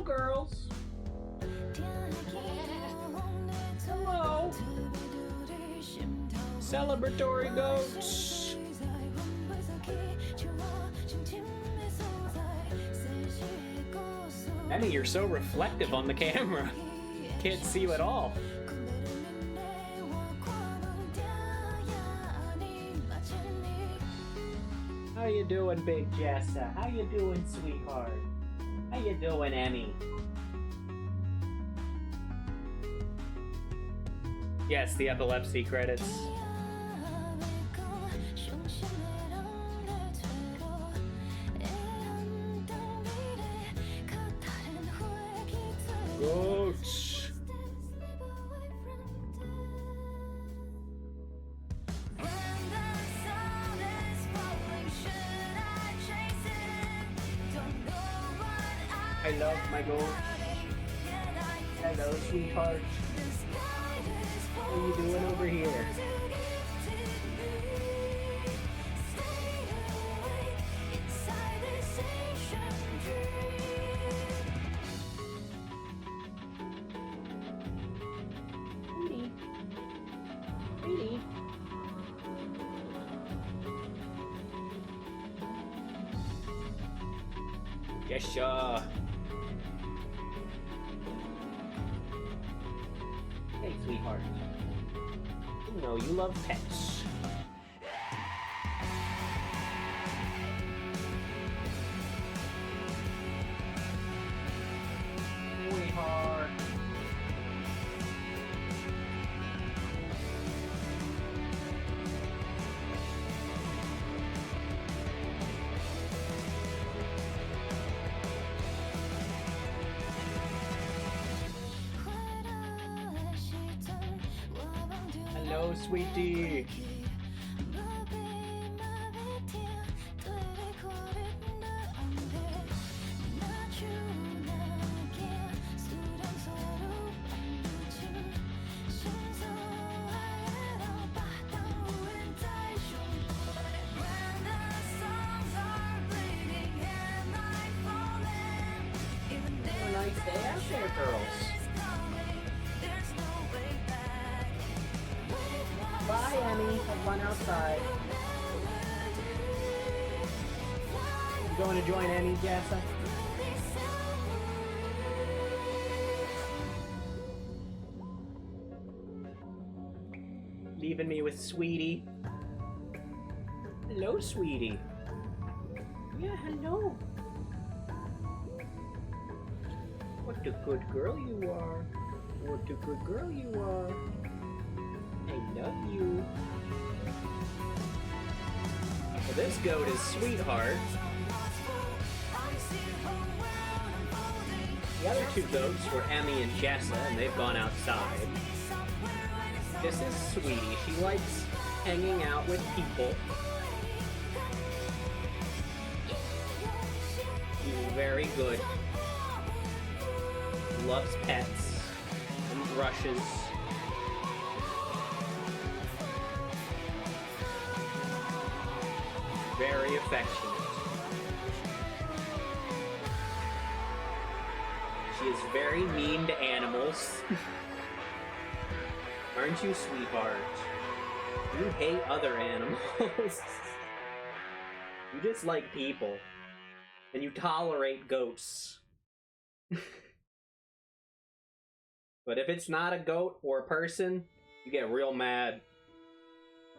Hello, girls. Hello. Celebratory goats. Emmy, you're so reflective on the camera. Can't see you at all. How you doing, Big Jessa? How you doing, sweetheart? How you doing, Emmy? Yes, the epilepsy credits. Goats. I love my goats. Hello, sweetheart. What are you doing over here? Sweetie. Sweetie. Yes, sir. Hey, sweetheart. You know you love pets. Sweetheart. Hello, sweetie. Have a nice day out there, girls. Bye, Emmy. Have fun outside. You going to join Emmy, Jessa? Leaving me with Sweetie. Hello, Sweetie. Yeah, hello. What a good girl you are. What a good girl you are. I love you. Well, this goat is Sweetheart. The other two goats were Emmy and Jessa, and they've gone outside. This is Sweetie. She likes hanging out with people. She's very good. Loves pets and brushes. Very affectionate. She is very mean to animals. Aren't you, sweetheart? You hate other animals. You just like people. And you tolerate goats. But if it's not a goat or a person, you get real mad.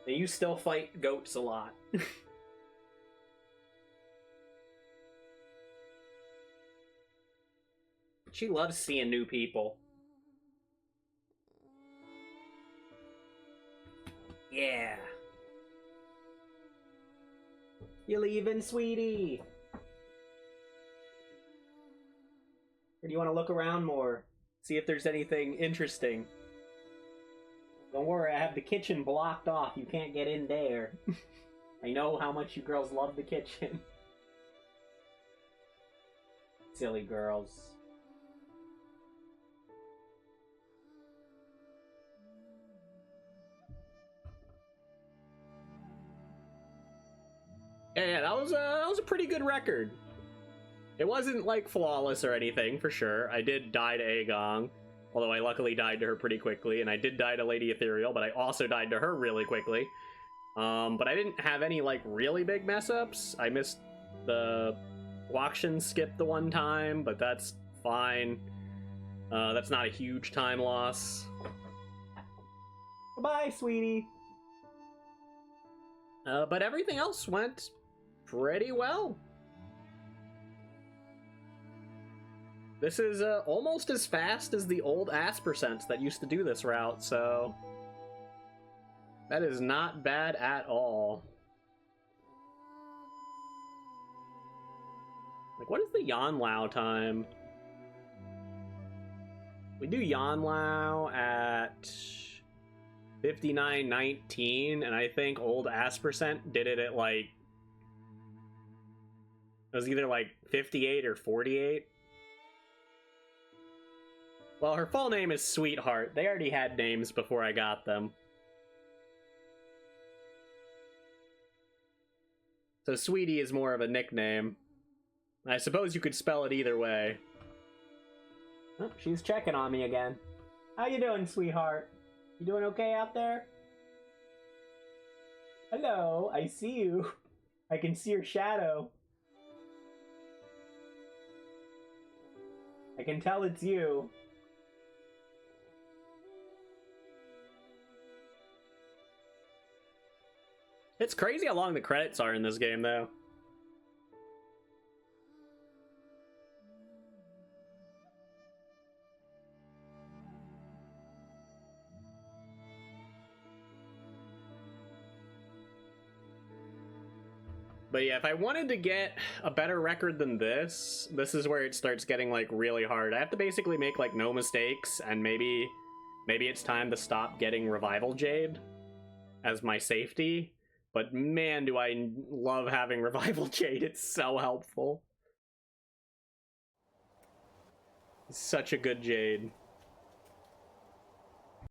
And you still fight goats a lot. She loves seeing new people. Yeah. You leaving, sweetie? Or do you want to look around more? See if there's anything interesting. Don't worry, I have the kitchen blocked off. You can't get in there. I know how much you girls love the kitchen. Silly girls. Yeah, that was a pretty good record. It wasn't like flawless or anything, for sure. I did die to Aegong, although I luckily died to her pretty quickly, and I did die to Lady Ethereal, but I also died to her really quickly. But I didn't have any like really big mess ups. I missed the Wakshan skip the one time, but that's fine. That's not a huge time loss. Goodbye, sweetie. But everything else went pretty well. This is almost as fast as the old Aspercents that used to do this route, so that is not bad at all. Like, what is the Yanlao time? We do Yanlao at 59:19, and I think old Aspercent did it at like, it was either like 58 or 48. Well, her full name is Sweetheart. They already had names before I got them. So Sweetie is more of a nickname. I suppose you could spell it either way. Oh, she's checking on me again. How you doing, sweetheart? You doing okay out there? Hello, I see you. I can see your shadow. I can tell it's you. It's crazy how long the credits are in this game, though. But yeah, if I wanted to get a better record than this is where it starts getting like really hard. I have to basically make like no mistakes, and maybe it's time to stop getting Revival Jade as my safety. But man, do I love having Revival Jade. It's so helpful. Such a good Jade.